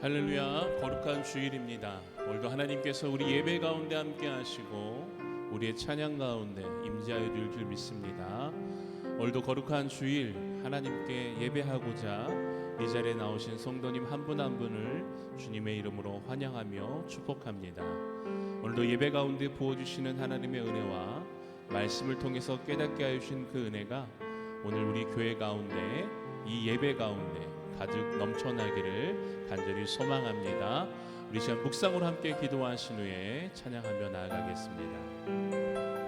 할렐루야, 거룩한 주일입니다. 오늘도 하나님께서 우리 예배 가운데 함께 하시고 우리의 찬양 가운데 임재하여 줄 줄 믿습니다. 오늘도 거룩한 주일 하나님께 예배하고자 이 자리에 나오신 성도님 한 분 한 분을 주님의 이름으로 환영하며 축복합니다. 오늘도 예배 가운데 부어주시는 하나님의 은혜와 말씀을 통해서 깨닫게 하여 주신 그 은혜가 오늘 우리 교회 가운데 이 예배 가운데 가득 넘쳐나기를 간절히 소망합니다. 우리 시간 묵상으로 함께 기도하신 후에 찬양하며 나아가겠습니다.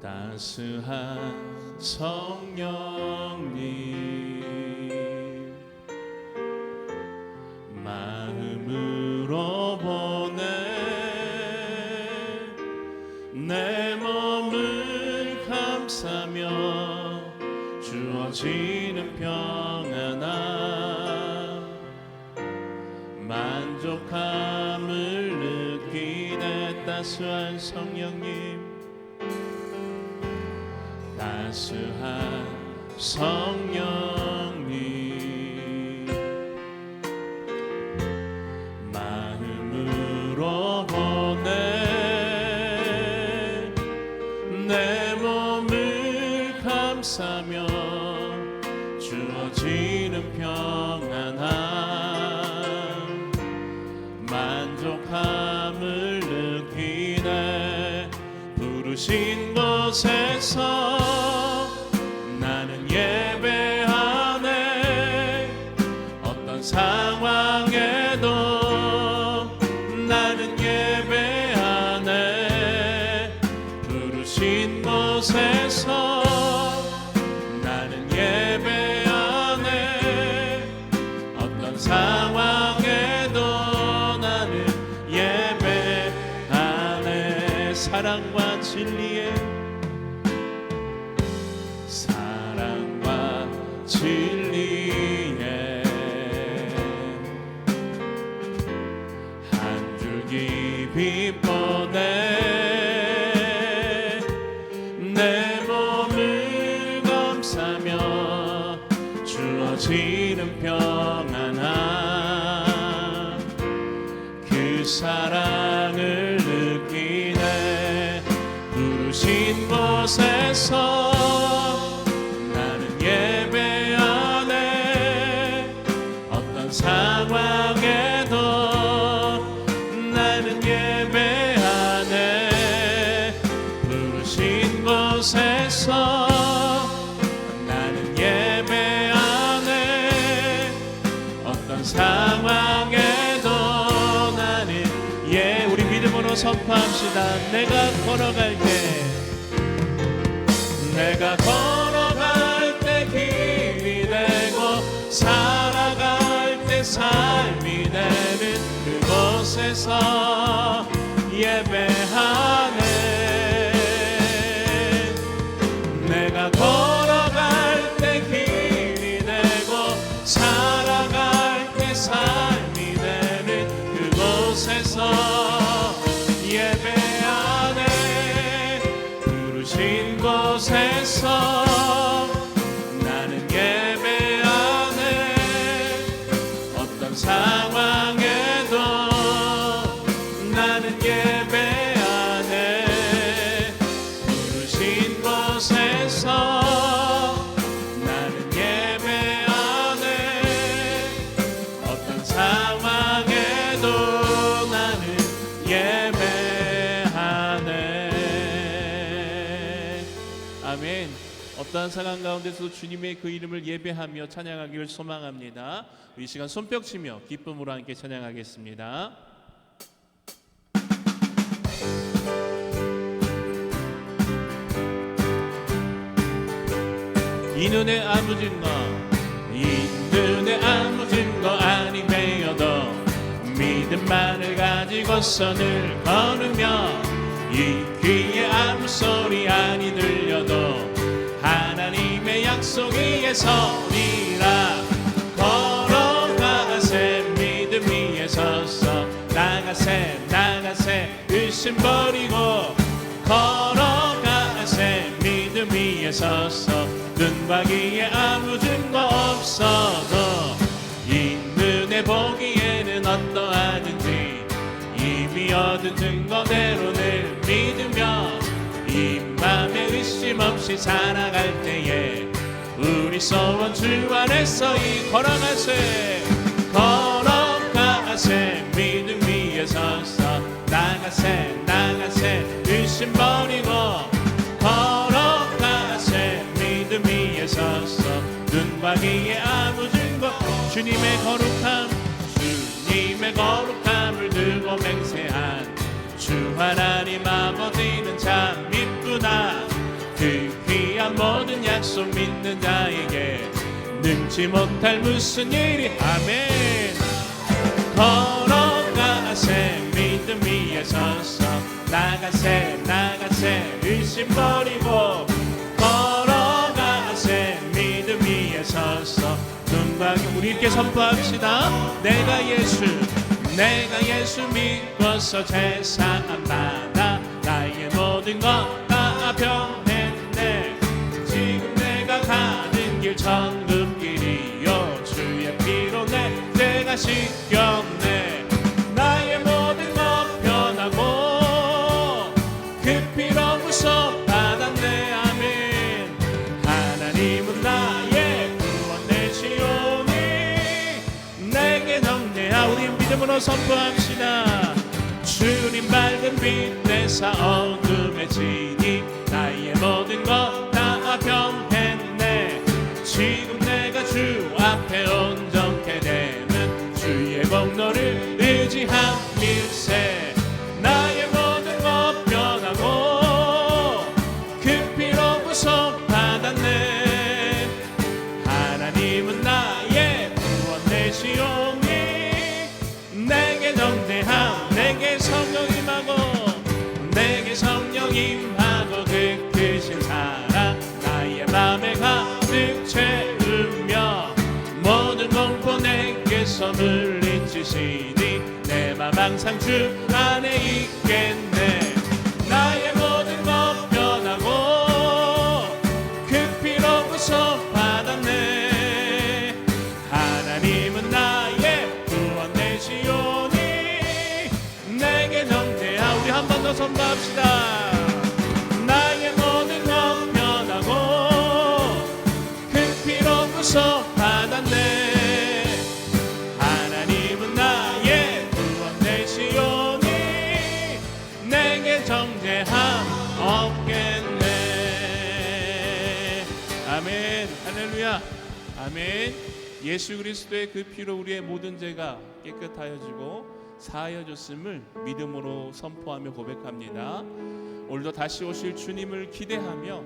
따스한 성령님 마음으로 보내 내 몸을 감싸며 주어지는 평안함 만족함을 느끼네. 따스한 성령님 따스한 성령님 마음으로 보내 내 몸을 감싸며 주어지는 평안함 만족함을 느끼네. 부르신 곳에서 나는 예배하네. 어떤 상황에도 나는 예배하네. 부르신 곳에서 나는 예배하네. 어떤 상황에도 나는 예배하네. 사랑과 진리에 진리에 한 줄기 빛 보내 내 몸을 감싸며 주어지는 평안함 그 사랑을 느끼네. 부르신 곳에서 상황에도 나는 예배하네. 부르신 곳에서 나는 예배하네. 어떤 상황에도 나는 우리 믿음으로 선포합시다. 내가 걸어갈 때 힘이 되고 살아갈 삶이 되는 그곳에서 예배하네. 내가 걸어갈 때 힘이 되고 살아갈 때 삶이 되는 그곳에서 예배하네. 부르신 곳에서 상황에도 나는 예배하네. 부르신 곳에서 나는 예배하네. 어떤 상황에도 나는 예배하네. 아멘. 어떠한 상황 가운데서도 주님의 그 이름을 예배하며 찬양하기를 소망합니다. 이 시간 손뼉 치며 기쁨으로 함께 찬양하겠습니다. 이 눈에 아무 증거 아니매여도 믿음만을 가지고서 늘 걸으며 이 귀에 아무 소리 아니 들려도 하나님의 약속 위에 서리라. 걸어가세 믿음 위에 서서 나가세 의심 버리고 걸어가세 믿음 위에 서서 눈과 귀에 아무 증거 없어도 이 눈에 보기에는 어떠하든지 이미 얻은 증거대로 늘 믿으며 이 맘에 의심 없이 살아갈 때에 우리 소원 주 안에서 이 걸어가세 걸어가세 믿음 위에 서서 나가세 나가세 의심 버리고 걸어가세 믿음 위에 서서 눈과 귀에 아무 증거 주님의 거룩함을 두고 맹세한 주 하나님 아버지는 참 이쁘다 그 귀한 모든 약속 믿는 자에게 능치 못할 무슨 일이 아멘 걸어가세 믿음 위에 서서 나가세 나가세 의심 버리고 걸어가세 믿음 위에 서서 눈과 귀 우리 함께 선포합시다 내가 예수 믿고서 제사함 받아 나의 모든 것 다 변했네 지금 내가 가는 길 천국길이요 주의 피로 내가 씻겼네 나의 모든 것 변하고 그 피로 구속 받았네 아멘 하나님은 나의 구원 되시오니 내게 정죄하 우리 믿음으로 선포합시다 주님 밝은 빛 내사 어둠에 지니 나의 모든 것 다 변했네 지금 내가 주 앞에 온전케 되는 주의 공로를 의지함일세 나의 모든 것 변하고 그 피로 구속 받았네 하나님은 나의 구원 되시오니 내게 정죄함 내게 성령 임하고 그 크신 사랑 나의 맘에 가득 채우며 모든 공포 내게서 물리치시니 내 맘 항상 주 안에 있겠네 나의 모든 것 변하고 그 피로 구속 받았네 하나님은 나의 구원 되시오니 내게 정죄하 우리 한 번 더 선포합시다 나의 모든 것 변하고 그 피로 구속 받았네 하나님은 나의 구원 되시오니 내게 정죄함 없겠네 아멘 할렐루야 아멘 예수 그리스도의 그 피로 우리의 모든 죄가 깨끗하여지고 사하여졌음을 믿음으로 선포하며 고백합니다. 오늘도 다시 오실 주님을 기대하며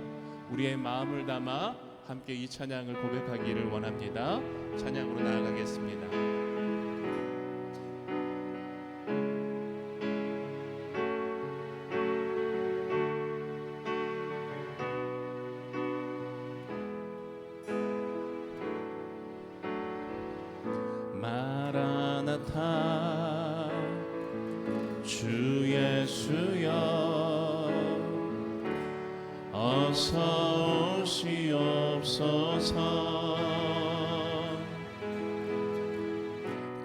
우리의 마음을 담아 함께 이 찬양을 고백하기를 원합니다. 찬양으로 나아가겠습니다. 마라나타 주 예수여 어서 오시옵소서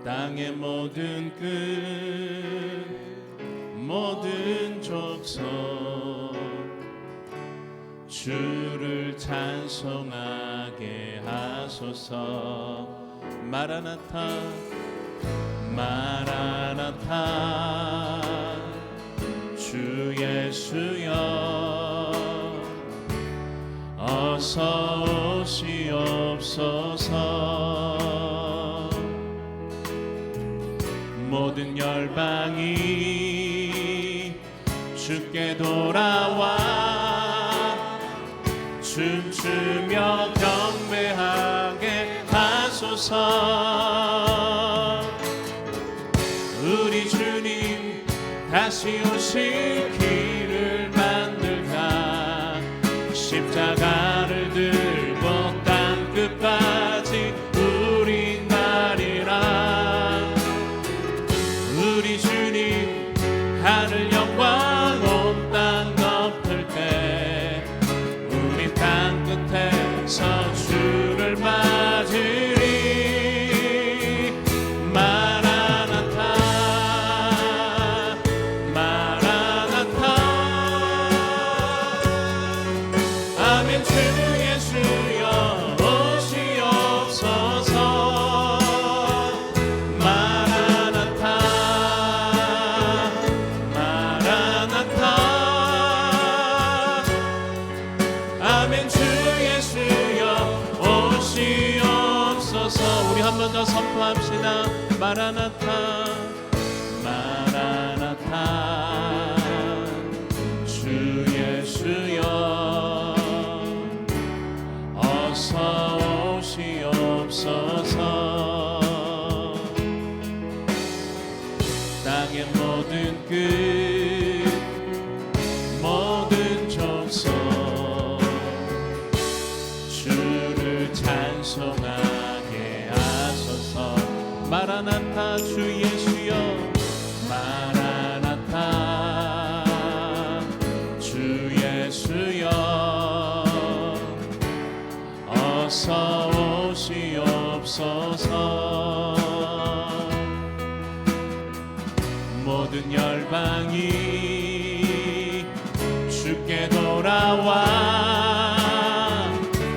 땅의 모든 끝 모든 족속 주를 찬송하게 하소서 마라나타 마라나타 주 예수여 어서 오시옵소서 모든 열방이 주께 돌아와 춤추며 경배하게 하소서 우리 주님 다시 오실 길을 만들까 십자가를 들고 땅 끝까지 우리 나리라 우리 주님 하늘 영광 온 땅 마라나타 마라나타 주 예수여 어서 오시옵소서. 땅의 모든 끝 모든 족속 주를 찬송하게 하소서. 마라나타 주 예수여 마라나타 주 예수여 어서 오시옵소서. 모든 열방이 주께 돌아와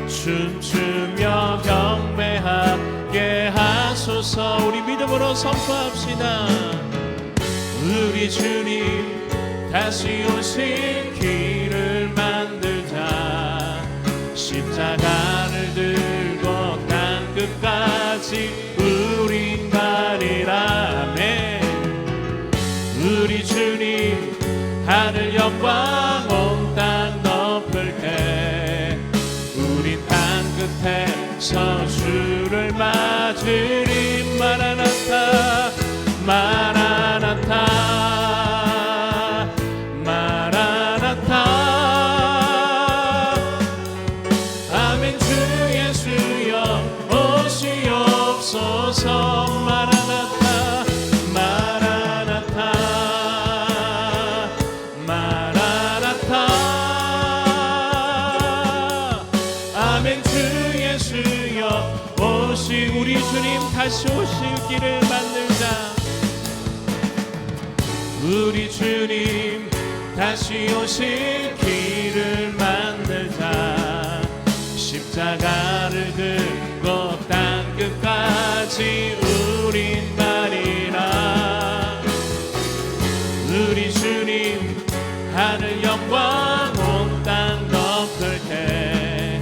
춤추며 경배하게 하소서. 우리 믿음으로 선포합시다. 우리 주님 다시 오실 길을 만들자. 십자가를 들고 땅 끝까지 우린 가리라. 아멘. 우리 주님 하늘 영광 온 땅 덮을 때 우린 땅 끝에서 주를 맞으리. 마라나타 마라나타 마라나타 아멘. 주 예수여 오시옵소서. 마라나타 마라나타 마라나타 아멘. 주 예수여 우리 주님 다시 오실 길을 만들자. 우리 주님 다시 오실 길을 만들자. 십자가를 들고 땅 끝까지 우린 가리라. 우리 주님 하늘 영광 온 땅 덮을 때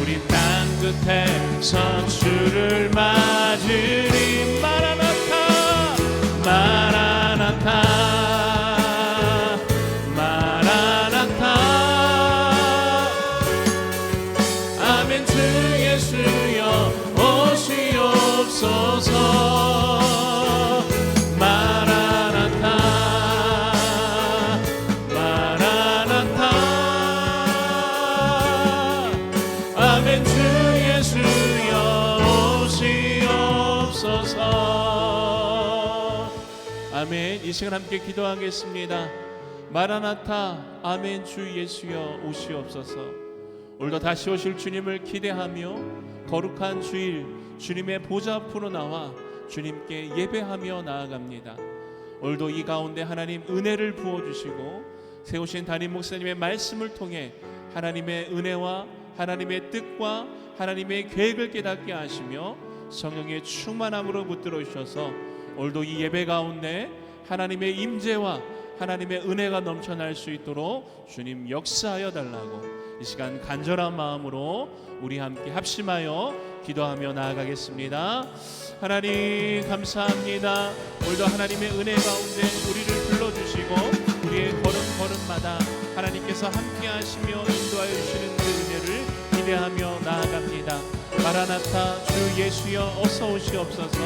우리 땅 끝에서 주를 맞으리. 마라나타 마라나타 마라나타 아멘. 주 예수여 오시옵소서. 마라나타 마라나타 아멘. 주 예수여 오시옵소서. 아멘. 이 시간 함께 기도하겠습니다. 마라나타 아멘. 주 예수여 오시옵소서. 오늘도 다시 오실 주님을 기대하며 거룩한 주일 주님의 보좌 앞으로 나와 주님께 예배하며 나아갑니다. 오늘도 이 가운데 하나님 은혜를 부어주시고 세우신 담임 목사님의 말씀을 통해 하나님의 은혜와 하나님의 뜻과 하나님의 계획을 깨닫게 하시며 성령의 충만함으로 붙들어 주셔서 오늘도 이 예배 가운데 하나님의 임재와 하나님의 은혜가 넘쳐날 수 있도록 주님 역사하여 달라고 이 시간 간절한 마음으로 우리 함께 합심하여 기도하며 나아가겠습니다. 하나님 감사합니다. 오늘도 하나님의 은혜 가운데 우리를 불러주시고 우리의 걸음걸음마다 하나님께서 함께 하시며 인도하여 주시는 그 은혜를 기대하며 나아갑니다. 마라나타 주 예수여 어서 오시옵소서.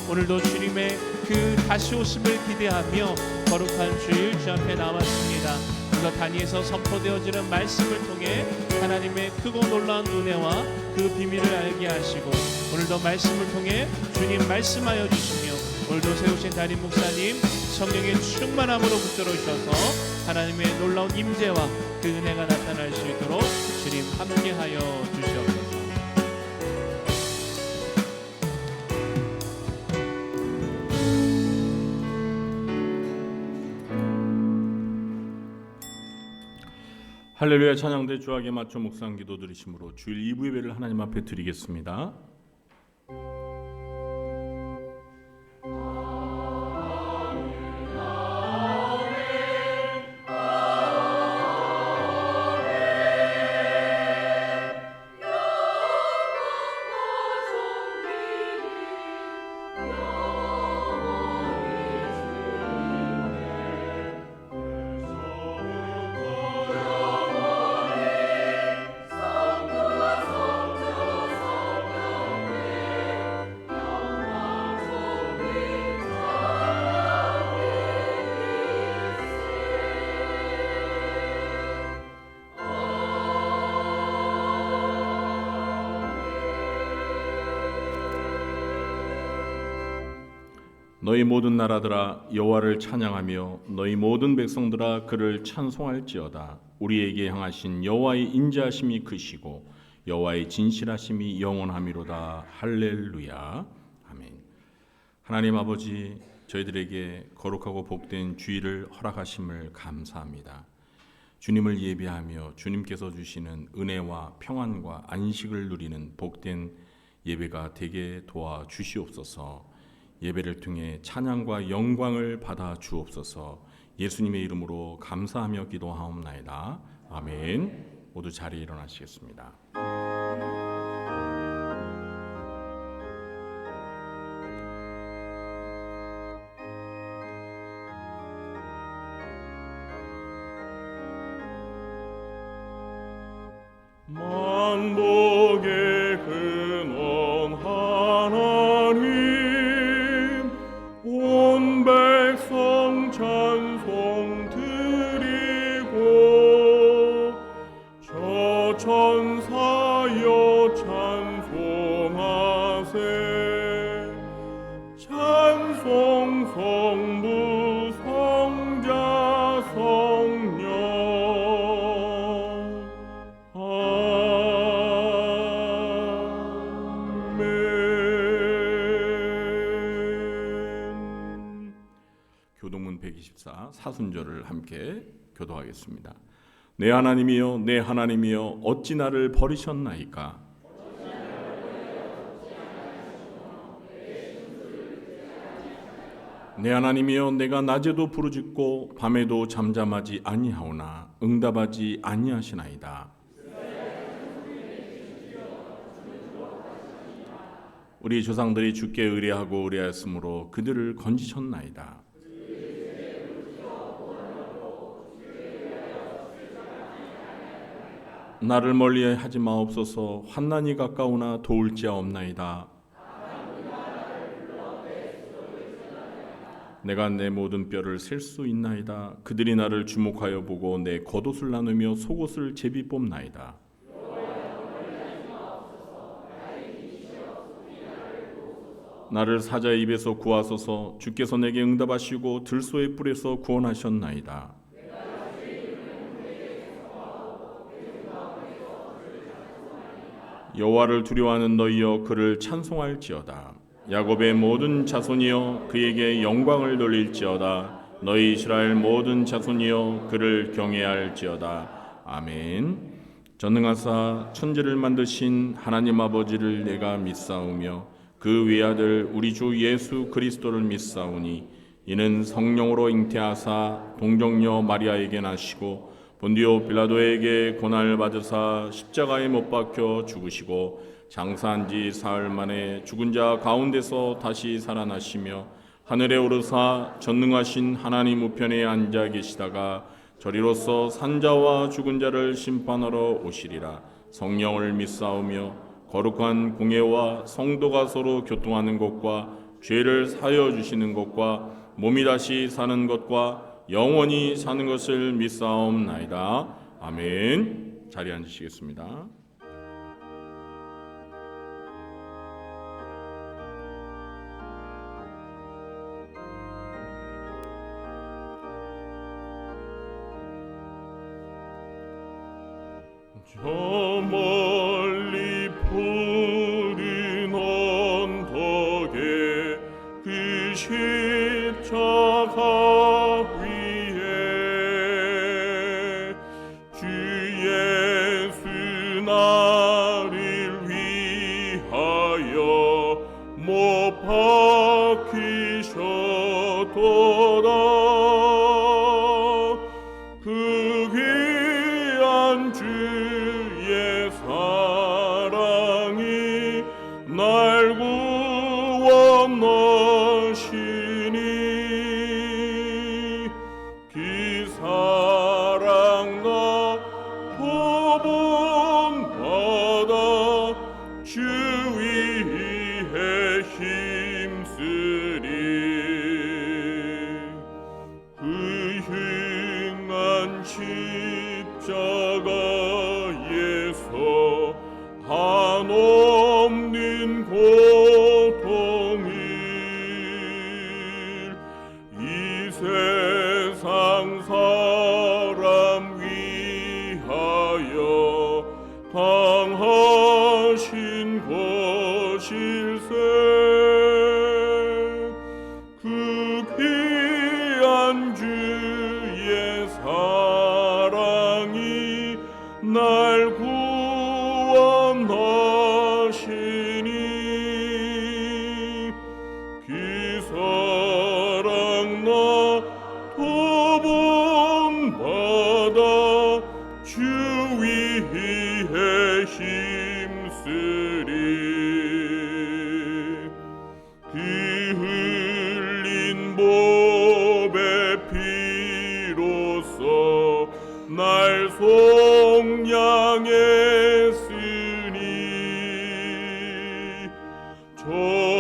오늘도 주님의 그 다시 오심을 기대하며 거룩한 주일 주 앞에 나왔습니다. 오늘도 단위에서 선포되어지는 말씀을 통해 하나님의 크고 놀라운 은혜와 그 비밀을 알게 하시고 오늘도 말씀을 통해 주님 말씀하여 주시며 오늘도 세우신 담임 목사님 성령의 충만함으로 붙들어 주셔서 하나님의 놀라운 임재와 그 은혜가 나타날 수 있도록 주님 함께하여 주시옵소서. 할렐루야. 찬양대 주하게 맞춰 묵상 기도 드리심으로 주일 2부 예배를 하나님 앞에 드리겠습니다. 너희 모든 나라들아 여호와를 찬양하며 너희 모든 백성들아 그를 찬송할지어다. 우리에게 향하신 여호와의 인자하심이 크시고 여호와의 진실하심이 영원하미로다. 할렐루야. 아멘. 하나님 아버지, 저희들에게 거룩하고 복된 주일을 허락하심을 감사합니다. 주님을 예배하며 주님께서 주시는 은혜와 평안과 안식을 누리는 복된 예배가 되게 도와 주시옵소서. 예배를 통해 찬양과 영광을 받아 주옵소서. 예수님의 이름으로 감사하며 기도하옵나이다. 아멘. 모두 자리에 일어나시겠습니다. 만복의 근원 하나님, 온 백성 찬송 드리고 저 천사여 찬송하세. 찬송 성부 성자 성령. 교동문 124 사순절을 함께 교도하겠습니다. 내 하나님이여 내 하나님이여 어찌 나를 버리셨나이까. 내 하나님이여 내가 낮에도 부르짖고 밤에도 잠잠하지 아니하오나 응답하지 아니하시나이다. 우리 조상들이 주께 의뢰하고 의뢰하였으므로 그들을 건지셨나이다. 나를 멀리하지 마옵소서. 환난이 가까우나 도울 자 없나이다. 내가 내 모든 뼈를 셀 수 있나이다. 그들이 나를 주목하여 보고 내 겉옷을 나누며 속옷을 제비 뽑나이다. 나를 사자의 입에서 구하소서. 주께서 내게 응답하시고 들소의 뿔에서 구원하셨나이다. 여호와를 두려워하는 너희여 그를 찬송할지어다. 야곱의 모든 자손이여 그에게 영광을 돌릴지어다. 너희 이스라엘 모든 자손이여 그를 경외할지어다. 아멘. 전능하사 천지를 만드신 하나님 아버지를 내가 믿사오며 그 외아들 우리 주 예수 그리스도를 믿사오니 이는 성령으로 잉태하사 동정녀 마리아에게 나시고 본디오 빌라도에게 고난을 받으사 십자가에 못 박혀 죽으시고 장사한 지 사흘 만에 죽은 자 가운데서 다시 살아나시며 하늘에 오르사 전능하신 하나님 우편에 앉아 계시다가 저리로서 산자와 죽은 자를 심판하러 오시리라. 성령을 믿사오며 거룩한 공예와 성도가 서로 교통하는 것과 죄를 사하여 주시는 것과 몸이 다시 사는 것과 영원히 사는 것을 믿사옵나이다. 아멘. 자리에 앉으시겠습니다. 저 멀리 푸른 언덕에 그 십자가 위에 주 예수 나를 위하여 못 박히셨도다. 그 귀한 주의 사랑이 날 구원하시니 그 사랑 나 도봉받아 주 위에 힘쓰리. 그 흉한 십자가에서 한없는 고통이 세상 사람 위하여 당하신 것일세. 그 귀한 주의 사랑이 날 구원하시니 그 사랑 나 도본받아 주 위에 힘쓰리. 그 흘린 보배 피로써 날 속량했으니 저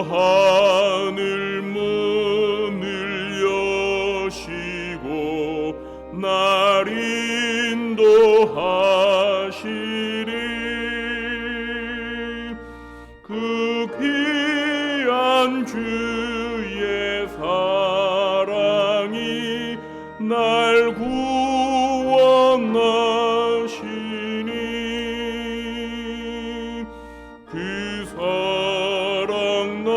하늘 문을 여시고 날 인도하시리. 그 귀한 주의 사랑이 날 구원하시니 그 사랑 나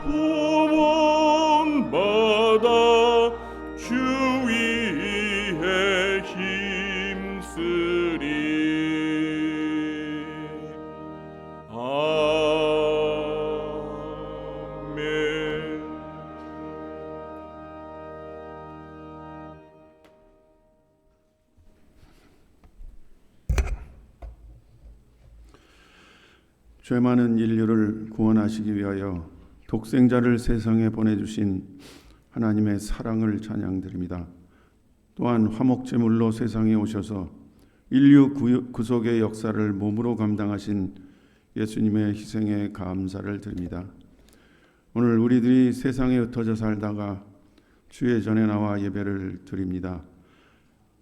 도본받아 주 위에 힘쓰리. 아멘. 죄 많은 인류를 구원하시기 위하여 독생자를 세상에 보내주신 하나님의 사랑을 찬양드립니다. 또한 화목제물로 세상에 오셔서 인류 구속의 역사를 몸으로 감당하신 예수님의 희생에 감사를 드립니다. 오늘 우리들이 세상에 흩어져 살다가 주의 전에 나와 예배를 드립니다.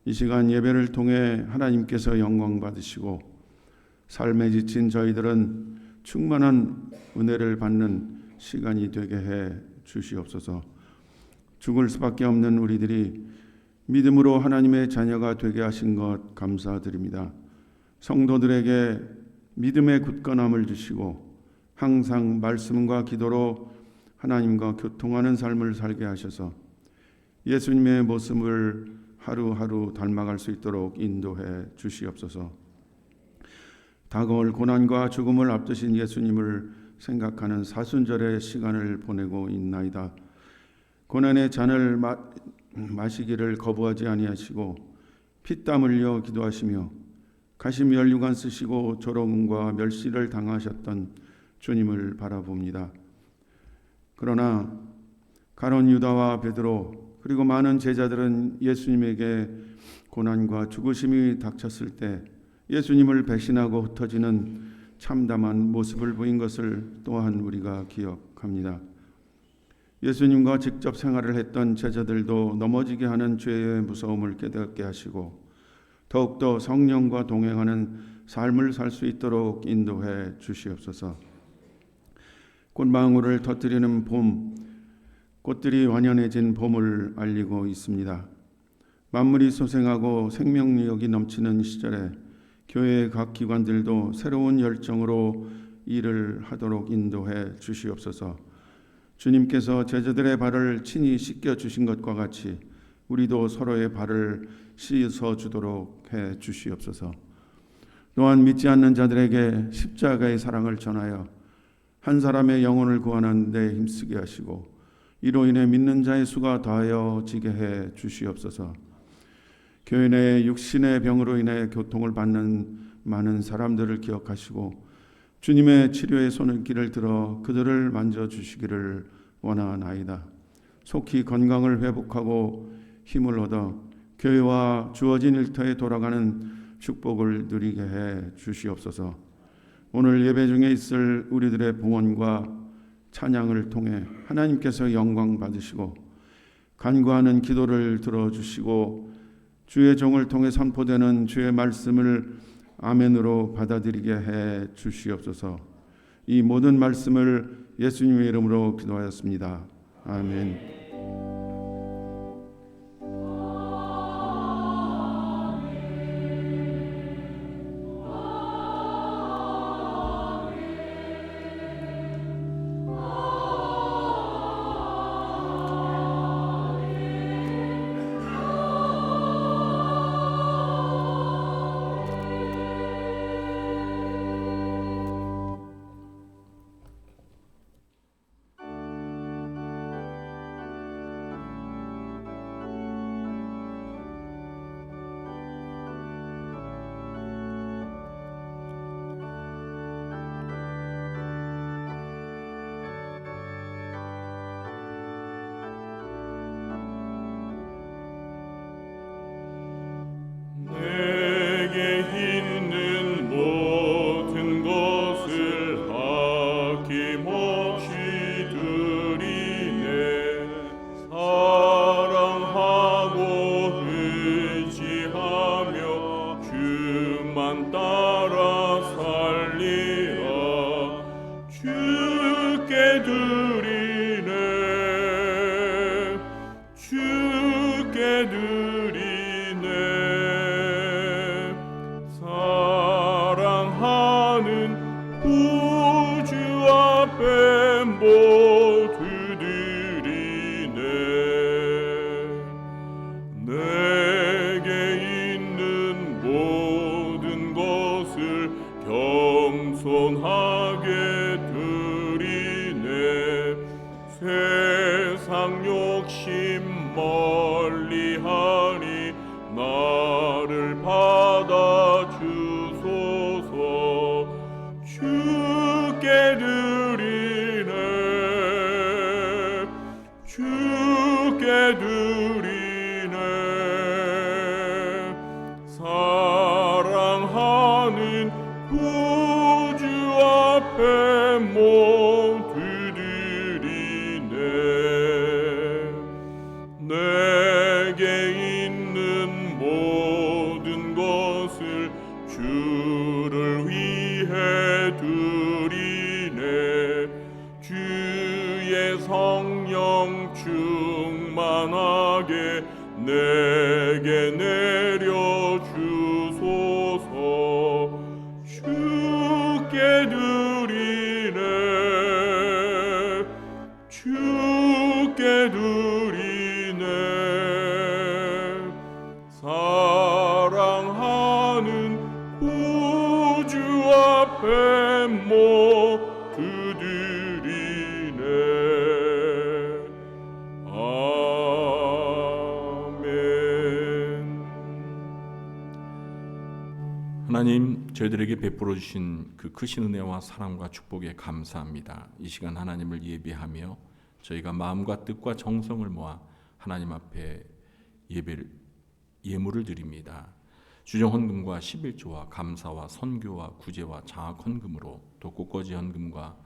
이 시간 예배를 통해 하나님께서 영광 받으시고 삶에 지친 저희들은 충만한 은혜를 받는 시간이 되게 해 주시옵소서. 죽을 수밖에 없는 우리들이 믿음으로 하나님의 자녀가 되게 하신 것 감사드립니다. 성도들에게 믿음의 굳건함을 주시고 항상 말씀과 기도로 하나님과 교통하는 삶을 살게 하셔서 예수님의 모습을 하루하루 닮아갈 수 있도록 인도해 주시옵소서. 다가올 고난과 죽음을 앞두신 예수님을 생각하는 사순절의 시간을 보내고 있나이다. 고난의 잔을 마시기를 거부하지 아니하시고 피땀 흘려 기도하시며 가시 면류관 쓰시고 조롱과 멸시를 당하셨던 주님을 바라봅니다. 그러나 가룟 유다와 베드로 그리고 많은 제자들은 예수님에게 고난과 죽으심이 닥쳤을 때 예수님을 배신하고 흩어지는 참담한 모습을 보인 것을 또한 우리가 기억합니다. 예수님과 직접 생활을 했던 제자들도 넘어지게 하는 죄의 무서움을 깨닫게 하시고 더욱더 성령과 동행하는 삶을 살 수 있도록 인도해 주시옵소서. 꽃망울을 터뜨리는 봄, 꽃들이 완연해진 봄을 알리고 있습니다. 만물이 소생하고 생명력이 넘치는 시절에 교회의 각 기관들도 새로운 열정으로 일을 하도록 인도해 주시옵소서. 주님께서 제자들의 발을 친히 씻겨 주신 것과 같이 우리도 서로의 발을 씻어 주도록 해 주시옵소서. 또한 믿지 않는 자들에게 십자가의 사랑을 전하여 한 사람의 영혼을 구원하는 데 힘쓰게 하시고 이로 인해 믿는 자의 수가 더하여지게 해 주시옵소서. 교회 내 육신의 병으로 인해 고통을 받는 많은 사람들을 기억하시고 주님의 치료의 손길을 들어 그들을 만져주시기를 원하나이다. 속히 건강을 회복하고 힘을 얻어 교회와 주어진 일터에 돌아가는 축복을 누리게 해 주시옵소서. 오늘 예배 중에 있을 우리들의 봉헌과 찬양을 통해 하나님께서 영광 받으시고 간구하는 기도를 들어주시고 주의 종을 통해 선포되는 주의 말씀을 아멘으로 받아들이게 해 주시옵소서. 이 모든 말씀을 예수님의 이름으로 기도하였습니다. 아멘. 드리네. 사랑하는 구주 앞에 모두 드리네. 내게 있는 모든 것을 겸손하게 드리네. 세상 욕심 멀리하니 나를 받아주소서. 주께 드리네. 주께 드리네. 사랑하는 구주 앞에 모두 드리네. 내게 있는 모든 것을 주를 위해 드리네. 주의 성령 충만하게 내게 내려주소서. 주께 드리네. 주께 드리네. 사랑하는 구주 앞에 모두 드리네. 아멘. 하나님, 저희들에게 베풀어 주신 그 크신 은혜와 사랑과 축복에 감사합니다. 이 시간 하나님을 예배하며 저희가 마음과 뜻과 정성을 모아 하나님 앞에 예물을 드립니다. 주정 헌금과 11조와 감사와 선교와 구제와 장학 헌금으로 또 꽃꽂이 헌금과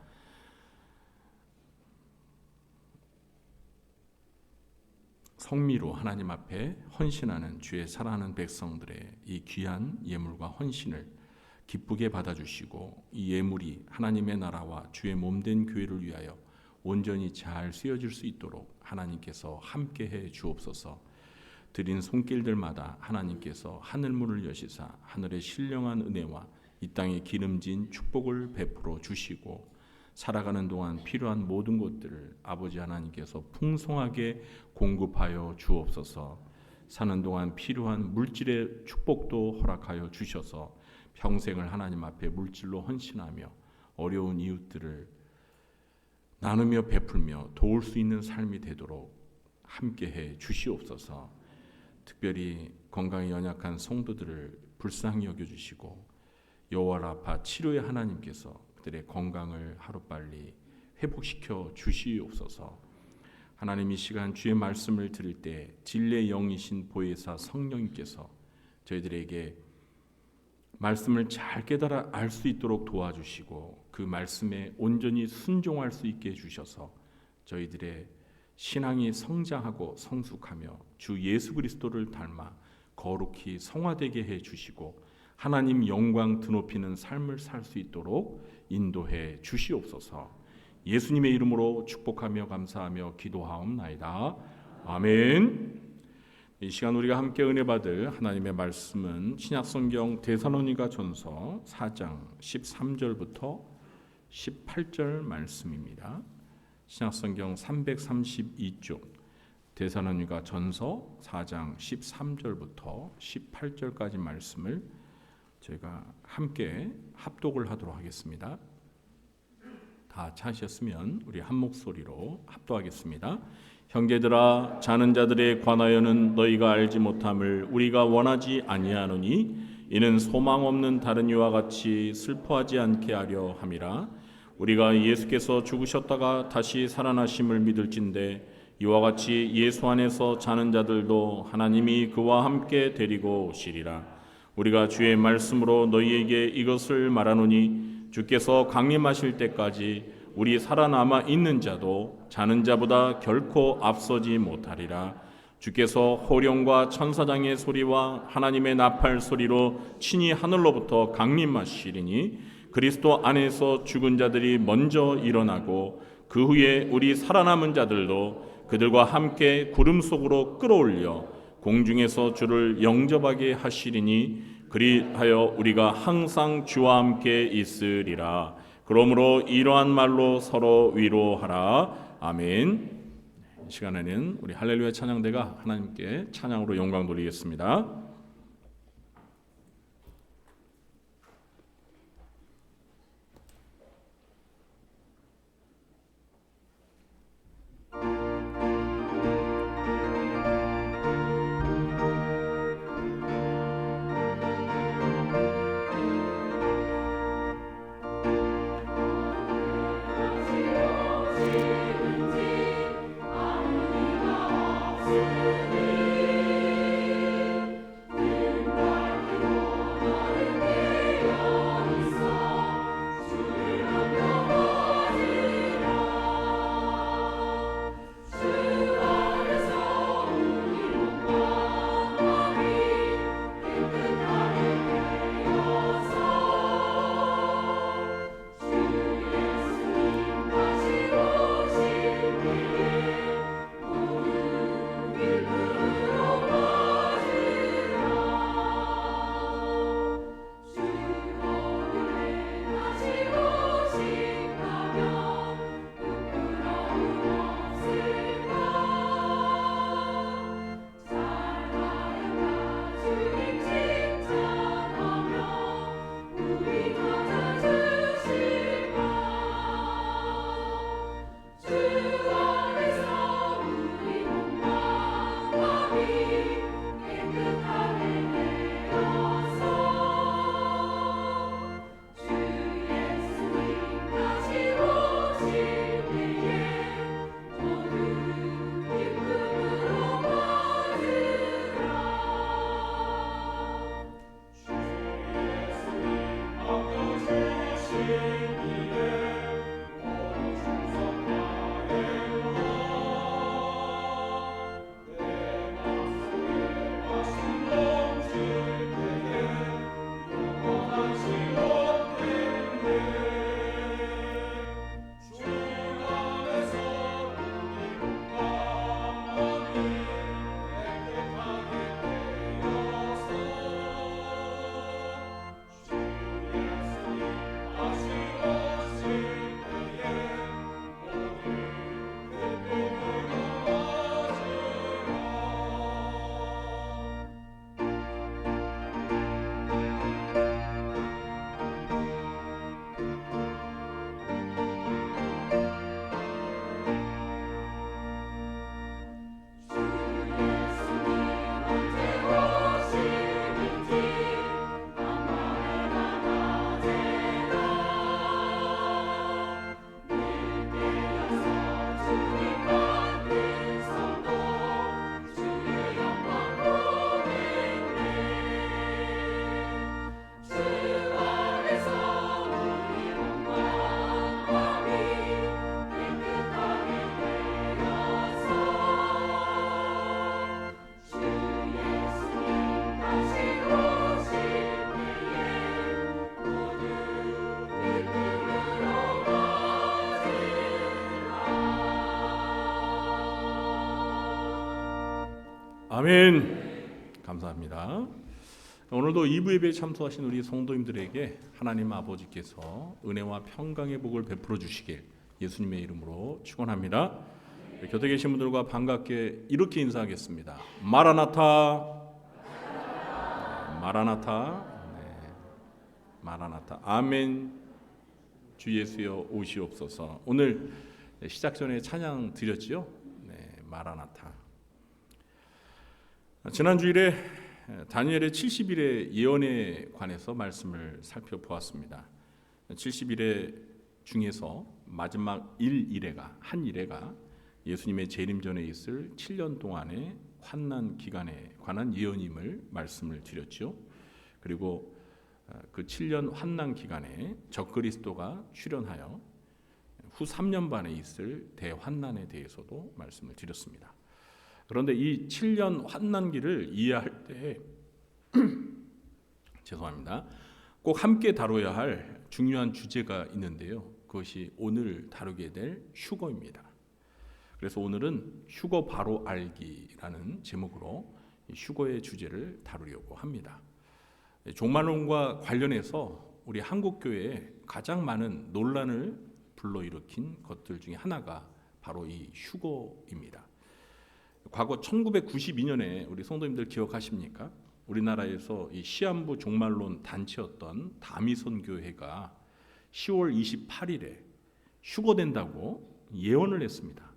성미로 하나님 앞에 헌신하는 주의 사랑하는 백성들의 이 귀한 예물과 헌신을 기쁘게 받아주시고 이 예물이 하나님의 나라와 주의 몸된 교회를 위하여 온전히 잘 쓰여질 수 있도록 하나님께서 함께해 주옵소서. 드린 손길들마다 하나님께서 하늘문을 여시사 하늘의 신령한 은혜와 이 땅에 기름진 축복을 베풀어 주시고 살아가는 동안 필요한 모든 것들을 아버지 하나님께서 풍성하게 공급하여 주옵소서. 사는 동안 필요한 물질의 축복도 허락하여 주셔서 평생을 하나님 앞에 물질로 헌신하며 어려운 이웃들을 나누며 베풀며 도울 수 있는 삶이 되도록 함께해 주시옵소서. 특별히 건강에 연약한 성도들을 불쌍히 여겨주시고 여호와라파 치료의 하나님께서 그들의 건강을 하루빨리 회복시켜 주시옵소서. 하나님, 이 시간 주의 말씀을 들을 때 진리의 영이신 보혜사 성령님께서 저희들에게 말씀을 잘 깨달아 알 수 있도록 도와주시고 그 말씀에 온전히 순종할 수 있게 해주셔서 저희들의 신앙이 성장하고 성숙하며 주 예수 그리스도를 닮아 거룩히 성화되게 해주시고 하나님 영광 드높이는 삶을 살 수 있도록 인도해 주시옵소서. 예수님의 이름으로 축복하며 감사하며 기도하옵나이다. 아멘. 이 시간 우리가 함께 은혜 받을 하나님의 말씀은 신약성경 데살로니가 전서 4장 13절부터 18절 말씀입니다. 신약성경 332쪽 데살로니가 전서 4장 13절부터 18절까지 말씀을 저희가 함께 합독을 하도록 하겠습니다. 다 찾으셨으면 우리 한 목소리로 합독하겠습니다. 형제들아, 자는 자들에 관하여는 너희가 알지 못함을 우리가 원하지 아니하노니 이는 소망 없는 다른 이와 같이 슬퍼하지 않게 하려 함이라. 우리가 예수께서 죽으셨다가 다시 살아나심을 믿을진대 이와 같이 예수 안에서 자는 자들도 하나님이 그와 함께 데리고 오시리라. 우리가 주의 말씀으로 너희에게 이것을 말하노니 주께서 강림하실 때까지 우리 살아남아 있는 자도 자는 자보다 결코 앞서지 못하리라. 주께서 호령과 천사장의 소리와 하나님의 나팔 소리로 친히 하늘로부터 강림하시리니 그리스도 안에서 죽은 자들이 먼저 일어나고 그 후에 우리 살아남은 자들도 그들과 함께 구름 속으로 끌어올려 공중에서 주를 영접하게 하시리니 그리하여 우리가 항상 주와 함께 있으리라. 그러므로 이러한 말로 서로 위로하라. 아멘. 이 시간에는 우리 할렐루야 찬양대가 하나님께 찬양으로 영광 돌리겠습니다. 아멘. 감사합니다. 오늘도 2부 예배에 참석하신 우리 성도님들에게 하나님 아버지께서 은혜와 평강의 복을 베풀어 주시길 예수님의 이름으로 축원합니다. 곁에 계신 분들과 반갑게 이렇게 인사하겠습니다. 마라나타. 마라나타. 네. 마라나타. 아멘. 주 예수여 오시옵소서. 오늘 시작 전에 찬양 드렸지요? 네, 마라나타. 지난 주일에 다니엘의 70일의 예언에 관해서 말씀을 살펴보았습니다. 70일의 중에서 마지막 한 일회가 예수님의 재림 전에 있을 7년 동안의 환난 기간에 관한 예언임을 말씀을 드렸죠. 그리고 그 7년 환난 기간에 적그리스도가 출현하여 후 3년 반에 있을 대환난에 대해서도 말씀을 드렸습니다. 그런데 이 7년 환난기를 이해할 때 죄송합니다. 꼭 함께 다뤄야 할 중요한 주제가 있는데요. 그것이 오늘 다루게 될 휴거입니다. 그래서 오늘은 휴거 바로 알기라는 제목으로 휴거의 주제를 다루려고 합니다. 종말론과 관련해서 우리 한국 교회에 가장 많은 논란을 불러일으킨 것들 중에 하나가 바로 이 휴거입니다. 과거 1992년에 우리 성도님들 기억하십니까? 우리나라에서 이 시한부 종말론 단체였던 다미선 교회가 10월 28일에 휴거된다고 예언을 했습니다.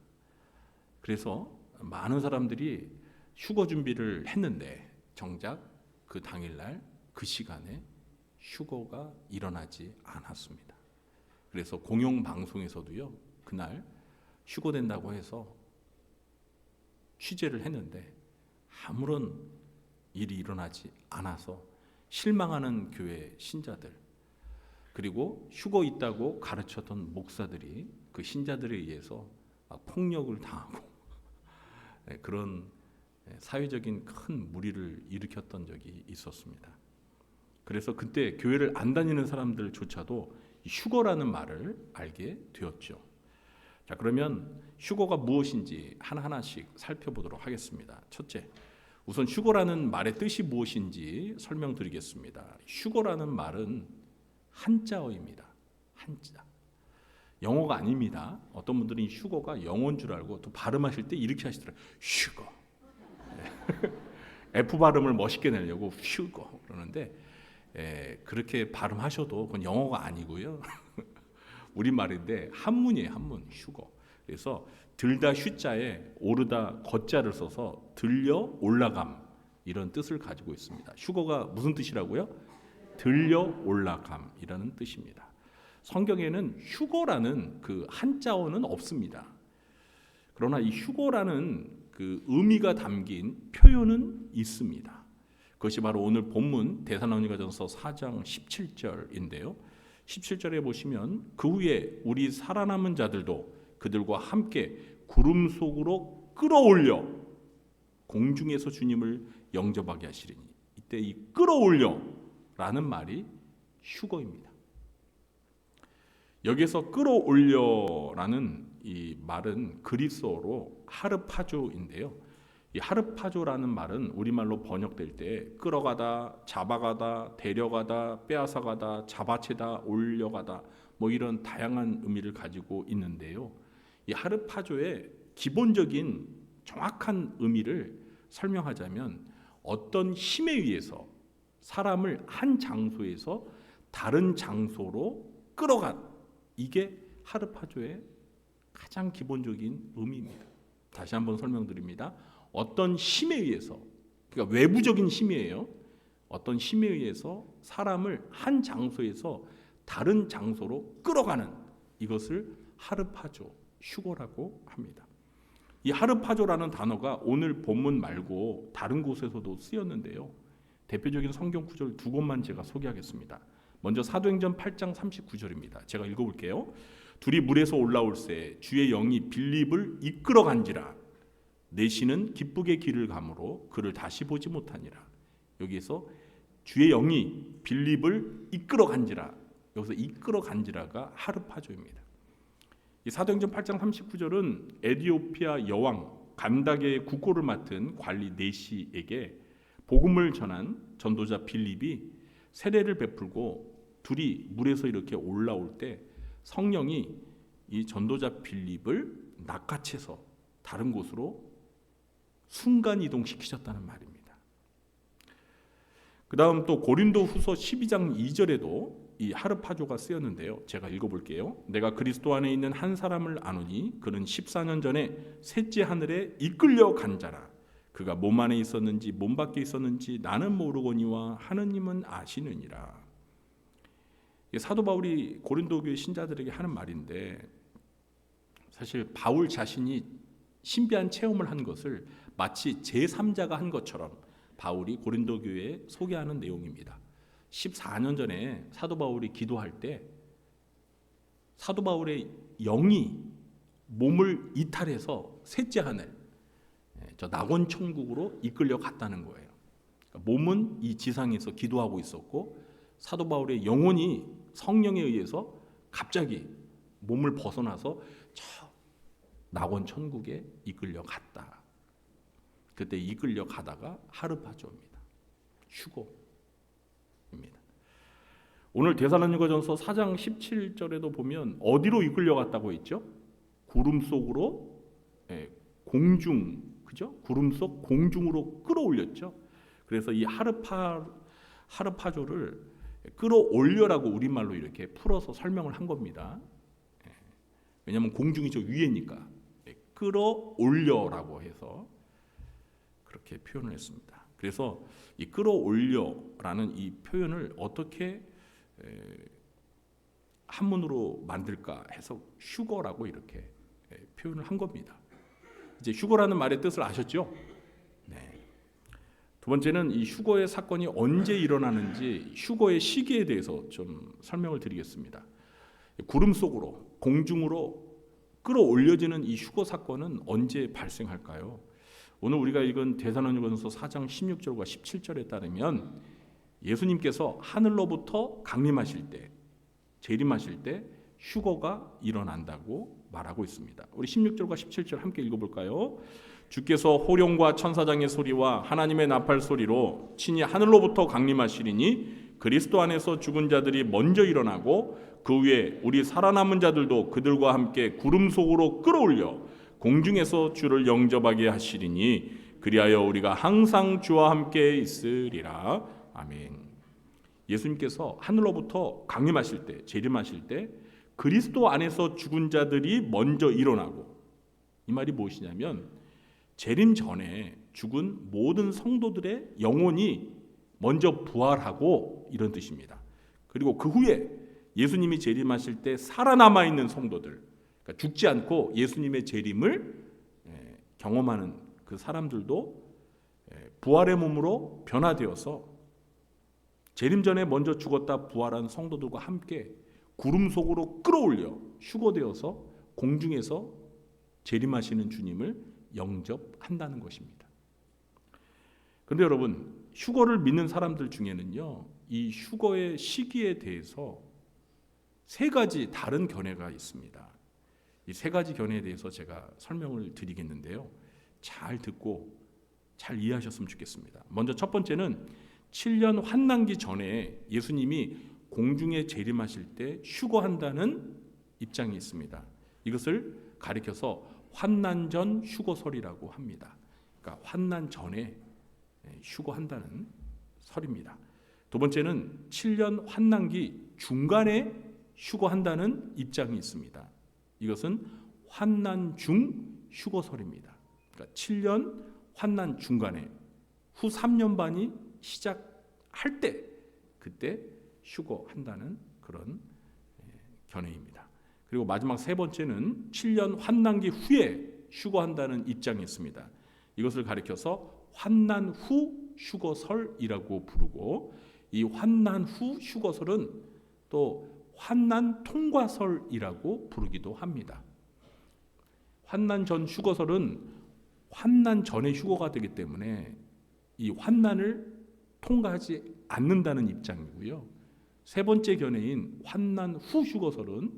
그래서 많은 사람들이 휴거 준비를 했는데 정작 그 당일날 그 시간에 휴거가 일어나지 않았습니다. 그래서 공영방송에서도요, 그날 휴거된다고 해서 취재를 했는데 아무런 일이 일어나지 않아서 실망하는 교회 신자들, 그리고 휴거 있다고 가르쳤던 목사들이 그 신자들에 의해서 폭력을 당하고 그런 사회적인 큰 무리를 일으켰던 적이 있었습니다. 그래서 그때 교회를 안 다니는 사람들조차도 휴거라는 말을 알게 되었죠. 자, 그러면 휴거가 무엇인지 하나하나씩 살펴보도록 하겠습니다. 첫째, 우선 휴거라는 말의 뜻이 무엇인지 설명드리겠습니다. 휴거라는 말은 한자어입니다. 한자. 영어가 아닙니다. 어떤 분들은 휴거가 영어인 줄 알고 또 발음하실 때 이렇게 하시더라고요. 휴거. F 발음을 멋있게 내려고 휴거 그러는데 그렇게 발음하셔도 그건 영어가 아니고요. 우리말인데 한문이에요. 한문. 휴거. 그래서 들다 휴자에 오르다 거자를 써서 들려 올라감 이런 뜻을 가지고 있습니다. 휴거가 무슨 뜻이라고요? 들려 올라감이라는 뜻입니다. 성경에는 휴거라는 그 한자어는 없습니다. 그러나 이 휴거라는 그 의미가 담긴 표현은 있습니다. 그것이 바로 오늘 본문 데살로니가전서 4장 17절인데요. 17절에 보시면 그 후에 우리 살아남은 자들도 그들과 함께 구름 속으로 끌어올려 공중에서 주님을 영접하게 하시리니, 이때 이 끌어올려라는 말이 휴거입니다. 여기서 끌어올려라는 이 말은 그리스어로 하르파조인데요. 이 하르파조라는 말은 우리말로 번역될 때 끌어가다, 잡아가다, 데려가다, 빼앗아가다, 잡아채다, 올려가다 뭐 이런 다양한 의미를 가지고 있는데요. 이 하르파조의 기본적인 정확한 의미를 설명하자면 어떤 힘에 의해서 사람을 한 장소에서 다른 장소로 끌어간, 이게 하르파조의 가장 기본적인 의미입니다. 다시 한번 설명드립니다. 어떤 힘에 의해서, 그러니까 외부적인 힘이에요. 어떤 힘에 의해서 사람을 한 장소에서 다른 장소로 끌어가는, 이것을 하르파조, 휴거라고 합니다. 이 하르파조라는 단어가 오늘 본문 말고 다른 곳에서도 쓰였는데요. 대표적인 성경 구절 두 곳만 제가 소개하겠습니다. 먼저 사도행전 8장 39절입니다. 제가 읽어볼게요. 둘이 물에서 올라올새 주의 영이 빌립을 이끌어간지라 내 신은 기쁘게 길을 가므로 그를 다시 보지 못하니라. 여기에서 주의 영이 빌립을 이끌어간지라, 여기서 이끌어간지라가 하르파조입니다. 이 사도행전 8장 39절은 에디오피아 여왕 간다게의 국고를 맡은 관리 네시에게 복음을 전한 전도자 빌립이 세례를 베풀고 둘이 물에서 이렇게 올라올 때 성령이 이 전도자 빌립을 낚아채서 다른 곳으로 순간 이동시키셨다는 말입니다. 그 다음 또 고린도후서 12장 2절에도 이 하르파조가 쓰였는데요. 제가 읽어볼게요. 내가 그리스도 안에 있는 한 사람을 아노니 그는 14년 전에 셋째 하늘에 이끌려 간 자라. 그가 몸 안에 있었는지 몸 밖에 있었는지 나는 모르거니와 하느님은 아시느니라. 사도 바울이 고린도 교회 신자들에게 하는 말인데, 사실 바울 자신이 신비한 체험을 한 것을 마치 제3자가 한 것처럼 바울이 고린도 교회에 소개하는 내용입니다. 14년 전에 사도 바울이 기도할 때 사도 바울의 영이 몸을 이탈해서 셋째 하늘, 저 낙원 천국으로 이끌려 갔다는 거예요. 그러니까 몸은 이 지상에서 기도하고 있었고 사도 바울의 영혼이 성령에 의해서 갑자기 몸을 벗어나서 저 낙원 천국에 이끌려 갔다. 그때 이끌려 가다가 하르파조입니다. 휴거입니다. 오늘 데살로니가전서 4장 17절에도 보면 어디로 이끌려 갔다고 했죠? 구름 속으로, 공중, 그죠? 구름 속 공중으로 끌어올렸죠. 그래서 이 하르파조를 끌어올려라고 우리말로 이렇게 풀어서 설명을 한 겁니다. 왜냐하면 공중이 저 위에니까 끌어올려라고 해서 그렇게 표현을 했습니다. 그래서 이 끌어올려라는 이 표현을 어떻게 한문으로 만들까 해서 휴거라고 이렇게 표현을 한 겁니다. 이제 휴거라는 말의 뜻을 아셨죠? 네. 두 번째는 이 휴거의 사건이 언제 일어나는지 휴거의 시기에 대해서 좀 설명을 드리겠습니다. 구름 속으로 공중으로 끌어올려지는 이 휴거 사건은 언제 발생할까요? 오늘 우리가 읽은 데살로니가전서 4장 16절과 17절에 따르면 예수님께서 하늘로부터 강림하실 때, 재림하실 때 휴거가 일어난다고 말하고 있습니다. 우리 16절과 17절 함께 읽어볼까요? 주께서 호령과 천사장의 소리와 하나님의 나팔 소리로 친히 하늘로부터 강림하시리니 그리스도 안에서 죽은 자들이 먼저 일어나고 그 위에 우리 살아남은 자들도 그들과 함께 구름 속으로 끌어올려 공중에서 주를 영접하게 하시리니 그리하여 우리가 항상 주와 함께 있으리라. 아멘. 예수님께서 하늘로부터 강림하실 때, 재림하실 때 그리스도 안에서 죽은 자들이 먼저 일어나고, 이 말이 무엇이냐면 재림 전에 죽은 모든 성도들의 영혼이 먼저 부활하고 이런 뜻입니다. 그리고 그 후에 예수님이 재림하실 때 살아남아 있는 성도들, 그러니까 죽지 않고 예수님의 재림을 경험하는 그 사람들도 부활의 몸으로 변화되어서 재림 전에 먼저 죽었다 부활한 성도들과 함께 구름 속으로 끌어올려 휴거되어서 공중에서 재림하시는 주님을 영접한다는 것입니다. 그런데 여러분, 휴거를 믿는 사람들 중에는요, 이 휴거의 시기에 대해서 세 가지 다른 견해가 있습니다. 이 세 가지 견해에 대해서 제가 설명을 드리겠는데요, 잘 듣고 잘 이해하셨으면 좋겠습니다. 먼저 첫 번째는 7년 환난기 전에 예수님이 공중에 재림하실 때 휴거한다는 입장이 있습니다. 이것을 가리켜서 환난 전 휴거설이라고 합니다. 그러니까 환난 전에 휴거한다는 설입니다. 두 번째는 7년 환난기 중간에 휴거한다는 입장이 있습니다. 이것은 환난 중 휴거설입니다. 그러니까 7년 환난 중간에 후 3년 반이 시작할 때 그때 휴거한다는 그런 견해입니다. 그리고 마지막 세 번째는 7년 환난기 후에 휴거한다는 입장이 있습니다. 이것을 가리켜서 환난 후 휴거설이라고 부르고, 이 환난 후 휴거설은 또 환난 통과설이라고 부르기도 합니다. 환난 전 휴거설은 환난 전에 휴거가 되기 때문에 이 환난을 통과하지 않는다는 입장이고요. 세 번째 견해인 환난 후 휴거설은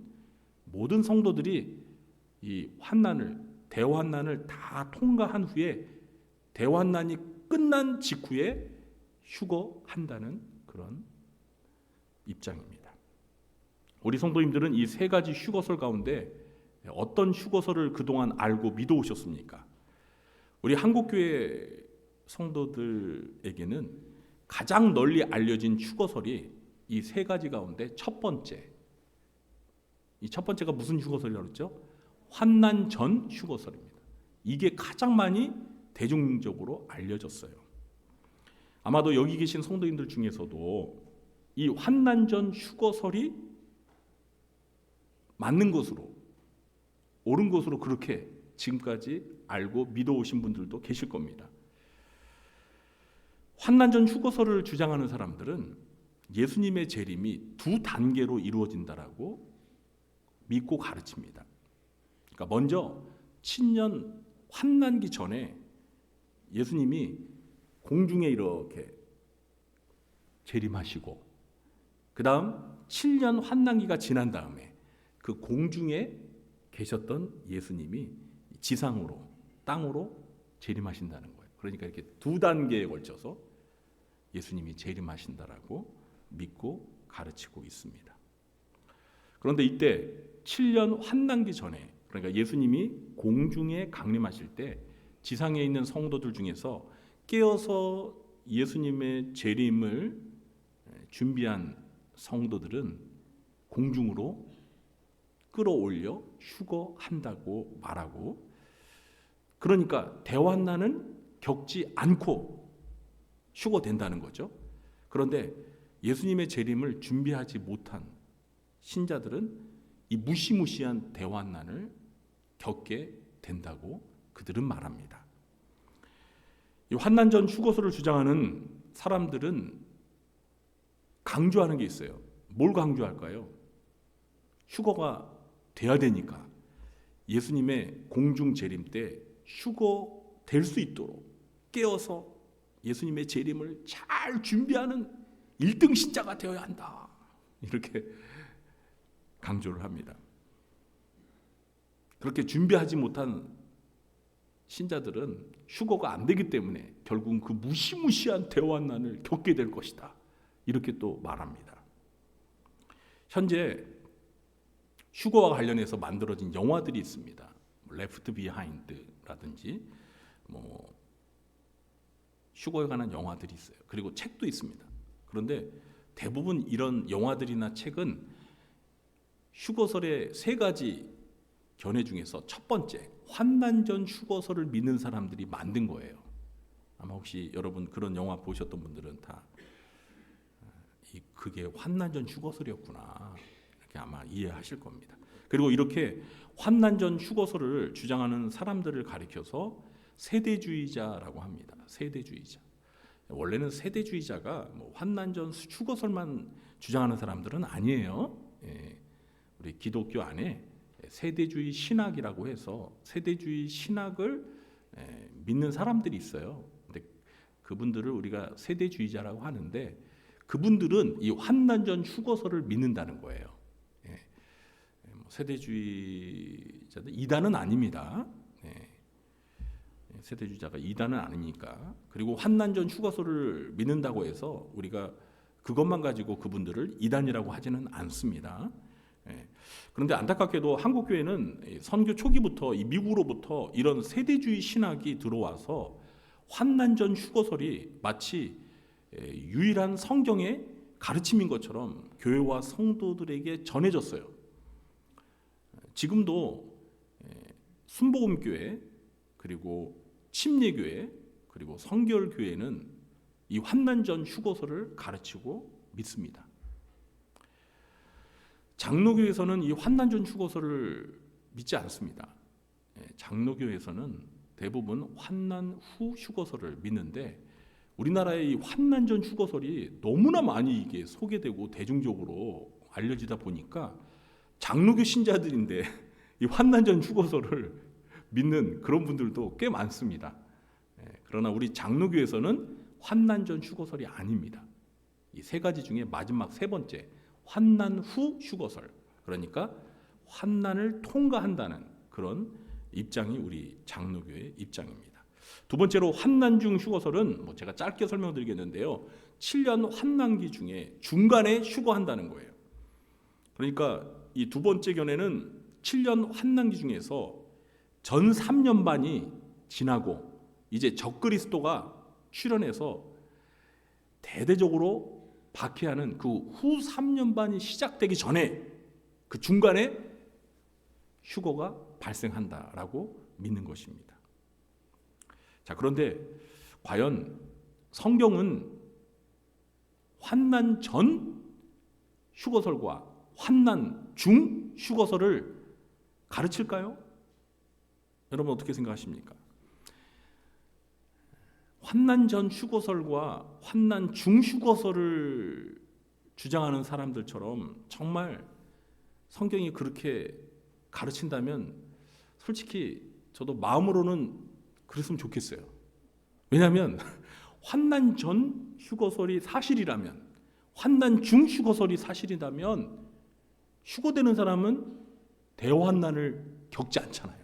모든 성도들이 이 환난을, 대환난을 다 통과한 후에 대환난이 끝난 직후에 휴거한다는 그런 입장입니다. 우리 성도님들은 이 세 가지 휴거설 가운데 어떤 휴거설을 그동안 알고 믿어오셨습니까? 우리 한국교회 성도들에게는 가장 널리 알려진 휴거설이 이 세 가지 가운데 첫 번째, 이 첫 번째가 무슨 휴거설이라고 했죠? 환난 전 휴거설입니다. 이게 가장 많이 대중적으로 알려졌어요. 아마도 여기 계신 성도님들 중에서도 이 환난 전 휴거설이 맞는 것으로, 옳은 것으로 그렇게 지금까지 알고 믿어오신 분들도 계실 겁니다. 환난 전 휴거설을 주장하는 사람들은 예수님의 재림이 두 단계로 이루어진다라고 믿고 가르칩니다. 그러니까 먼저 7년 환난기 전에 예수님이 공중에 이렇게 재림하시고, 그 다음 7년 환난기가 지난 다음에 그 공중에 계셨던 예수님이 지상으로, 땅으로 재림하신다는 거예요. 그러니까 이렇게 두 단계에 걸쳐서 예수님이 재림하신다라고 믿고 가르치고 있습니다. 그런데 이때 7년 환난기 전에, 그러니까 예수님이 공중에 강림하실 때 지상에 있는 성도들 중에서 깨어서 예수님의 재림을 준비한 성도들은 공중으로 끌어올려 휴거한다고 말하고, 그러니까 대환난은 겪지 않고 휴거된다는 거죠. 그런데 예수님의 재림을 준비하지 못한 신자들은 이 무시무시한 대환난을 겪게 된다고 그들은 말합니다. 이 환난 전 휴거소를 주장하는 사람들은 강조하는 게 있어요. 뭘 강조할까요? 휴거가 돼야 되니까 예수님의 공중 재림 때 휴거될 수 있도록 깨어서 예수님의 재림을 잘 준비하는 1등 신자가 되어야 한다, 이렇게 강조를 합니다. 그렇게 준비하지 못한 신자들은 휴거가 안 되기 때문에 결국은 그 무시무시한 대환난을 겪게 될 것이다, 이렇게 또 말합니다. 현재 휴거와 관련해서 만들어진 영화들이 있습니다. 레프트 비하인드라든지 휴거에 관한 영화들이 있어요. 그리고 책도 있습니다. 그런데 대부분 이런 영화들이나 책은 휴거설의 3가지 견해 중에서 첫 번째, 환난 전 휴거설을 믿는 사람들이 만든 거예요. 아마 혹시 여러분 그런 영화 보셨던 분들은 다 그게 환난 전 휴거설이었구나, 이렇게 아마 이해하실 겁니다. 그리고 이렇게 환난 전 휴거설을 주장하는 사람들을 가리켜서 세대주의자라고 합니다. 세대주의자. 원래는 세대주의자가 환난 전 휴거설만 주장하는 사람들은 아니에요. 우리 기독교 안에 세대주의 신학이라고 해서 세대주의 신학을 믿는 사람들이 있어요. 근데 그분들을 우리가 세대주의자라고 하는데, 그분들은 이 환난 전 휴거설을 믿는다는 거예요. 세대주의자들 이단은 아닙니다. 세대주의자가 이단은 아니니까. 그리고 환난 전 휴거설을 믿는다고 해서 우리가 그것만 가지고 그분들을 이단이라고 하지는 않습니다. 그런데 안타깝게도 한국 교회는 선교 초기부터 이 미국으로부터 이런 세대주의 신학이 들어와서 환난 전 휴거설이 마치 유일한 성경의 가르침인 것처럼 교회와 성도들에게 전해졌어요. 지금도 순복음교회, 그리고 침례교회, 그리고 성결교회는 이 환난 전 휴거설을 가르치고 믿습니다. 장로교에서는 이 환난 전 휴거설을 믿지 않습니다. 장로교에서는 대부분 환난 후 휴거설을 믿는데, 우리나라의 이 환난 전 휴거설이 너무나 많이 이게 소개되고 대중적으로 알려지다 보니까 장로교 신자들인데 이 환난 전 휴거설을 믿는 그런 분들도 꽤 많습니다. 그러나 우리 장로교에서는 환난 전 휴거설이 아닙니다. 이 3가지 중에 마지막 3번째, 환난 후 휴거설, 그러니까 환난을 통과한다는 그런 입장이 우리 장로교의 입장입니다. 두 번째로 환난 중 휴거설은 제가 짧게 설명드리겠는데요, 7년 환난기 중에 중간에 휴거한다는 거예요. 그러니까 이 두 번째 견해는 7년 환난기 중에서 전 3년 반이 지나고 이제 적그리스도가 출현해서 대대적으로 박해하는 그 후 3년 반이 시작되기 전에 그 중간에 휴거가 발생한다라고 믿는 것입니다. 자, 그런데 과연 성경은 환난 전 휴거설과 환난 중 휴거설을 가르칠까요? 여러분 어떻게 생각하십니까? 환난 전 휴거설과 환난 중 휴거설을 주장하는 사람들처럼 정말 성경이 그렇게 가르친다면 솔직히 저도 마음으로는 그랬으면 좋겠어요. 왜냐하면 환난 전 휴거설이 사실이라면, 환난 중 휴거설이 사실이라면 휴거되는 사람은 대환난을 겪지 않잖아요.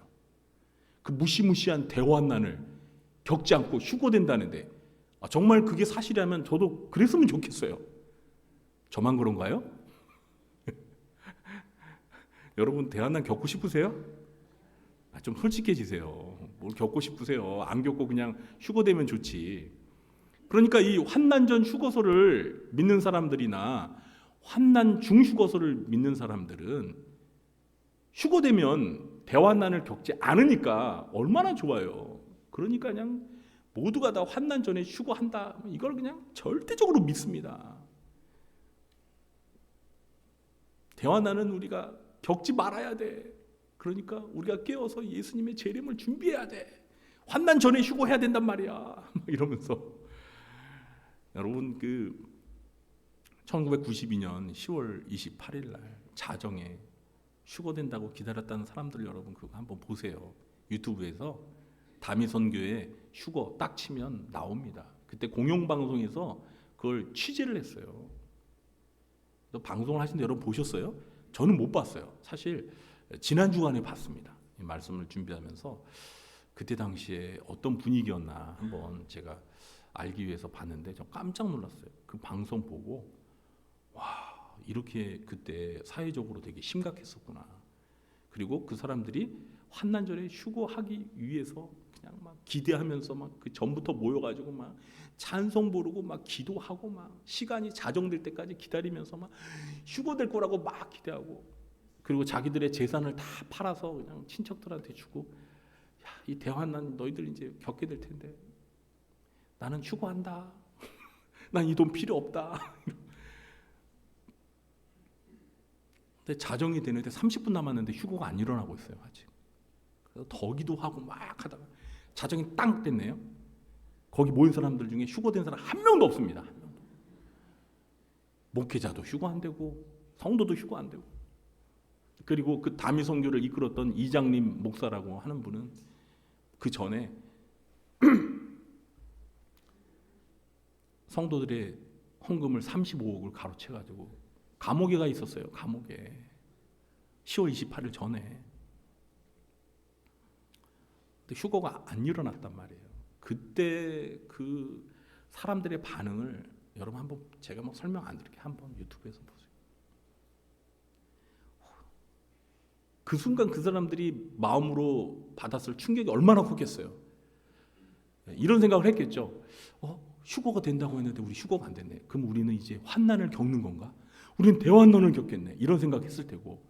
그 무시무시한 대환난을 겪지 않고 휴거된다는데 정말 그게 사실이라면 저도 그랬으면 좋겠어요. 저만 그런가요? 여러분 대환난 겪고 싶으세요? 좀 솔직해지세요. 뭘 겪고 싶으세요? 안 겪고 그냥 휴거되면 좋지. 그러니까 이 환난 전 휴거소를 믿는 사람들이나 환난 중 휴거소를 믿는 사람들은 휴거되면 대환난을 겪지 않으니까 얼마나 좋아요. 그러니까 그냥 모두가 다 환난 전에 휴거한다. 이걸 그냥 절대적으로 믿습니다. 대환난은 우리가 겪지 말아야 돼. 그러니까 우리가 깨어서 예수님의 재림을 준비해야 돼. 환난 전에 휴거해야 된단 말이야. 이러면서 여러분 1992년 10월 28일 날 자정에 휴거된다고 기다렸다는 사람들 여러분 그거 한번 보세요. 유튜브에서 다미선교회 휴거 딱 치면 나옵니다. 그때 공영방송에서 그걸 취재를 했어요. 방송을 하신데 여러분 보셨어요? 저는 못 봤어요. 사실 지난 주간에 봤습니다. 이 말씀을 준비하면서 그때 당시에 어떤 분위기였나 한번 제가 알기 위해서 봤는데 저 깜짝 놀랐어요. 그 방송 보고 와 이렇게 그때 사회적으로 되게 심각했었구나. 그리고 그 사람들이 환난절에 휴거하기 위해서 그냥 막 기대하면서 막 그 전부터 모여가지고 막 찬송 부르고 막 기도하고 막 시간이 자정될 때까지 기다리면서 막 휴거될 거라고 막 기대하고 그리고 자기들의 재산을 다 팔아서 그냥 친척들한테 주고 야, 이 대환난 너희들 이제 겪게 될 텐데 나는 휴거한다. 난 이 돈 필요 없다. 근데 자정이 되는데 30분 남았는데 휴거가 안 일어나고 있어요 아직. 그래서 더 기도하고 막 하다가 자정이 땅 됐네요. 거기 모인 사람들 중에 휴거된 사람 한 명도 없습니다. 한 명도. 목회자도 휴거 안 되고 성도도 휴거 안 되고 그리고 그 다미 선교를 이끌었던 이장님 목사라고 하는 분은 그 전에 성도들의 헌금을 35억을 가로채가지고 감옥에 가 있었어요. 감옥에 10월 28일 전에. 근데 휴거가 안 일어났단 말이에요. 그때 그 사람들의 반응을 여러분 한번 제가 막 설명 안 드릴게요. 한번 유튜브에서 보세요. 그 순간 그 사람들이 마음으로 받았을 충격이 얼마나 컸겠어요. 이런 생각을 했겠죠. 휴거가 된다고 했는데 우리 휴거가 안 됐네. 그럼 우리는 이제 환난을 겪는 건가? 우리는 대환난을 겪겠네. 이런 생각했을 테고.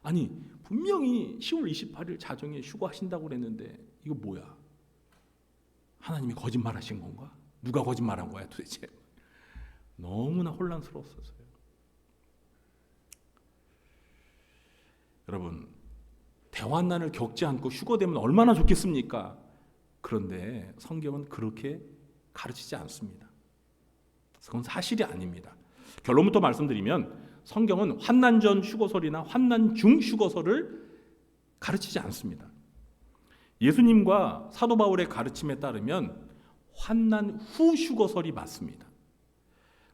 아니 분명히 10월 28일 자정에 휴거하신다고 그랬는데 이거 뭐야? 하나님이 거짓말하신 건가? 누가 거짓말한 거야 도대체? 너무나 혼란스러웠어요. 여러분 대환난을 겪지 않고 휴거되면 얼마나 좋겠습니까? 그런데 성경은 그렇게 가르치지 않습니다. 그건 사실이 아닙니다. 결론부터 말씀드리면 성경은 환난 전 휴거설이나 환난 중 휴거설을 가르치지 않습니다. 예수님과 사도 바울의 가르침에 따르면 환난 후 휴거설이 맞습니다.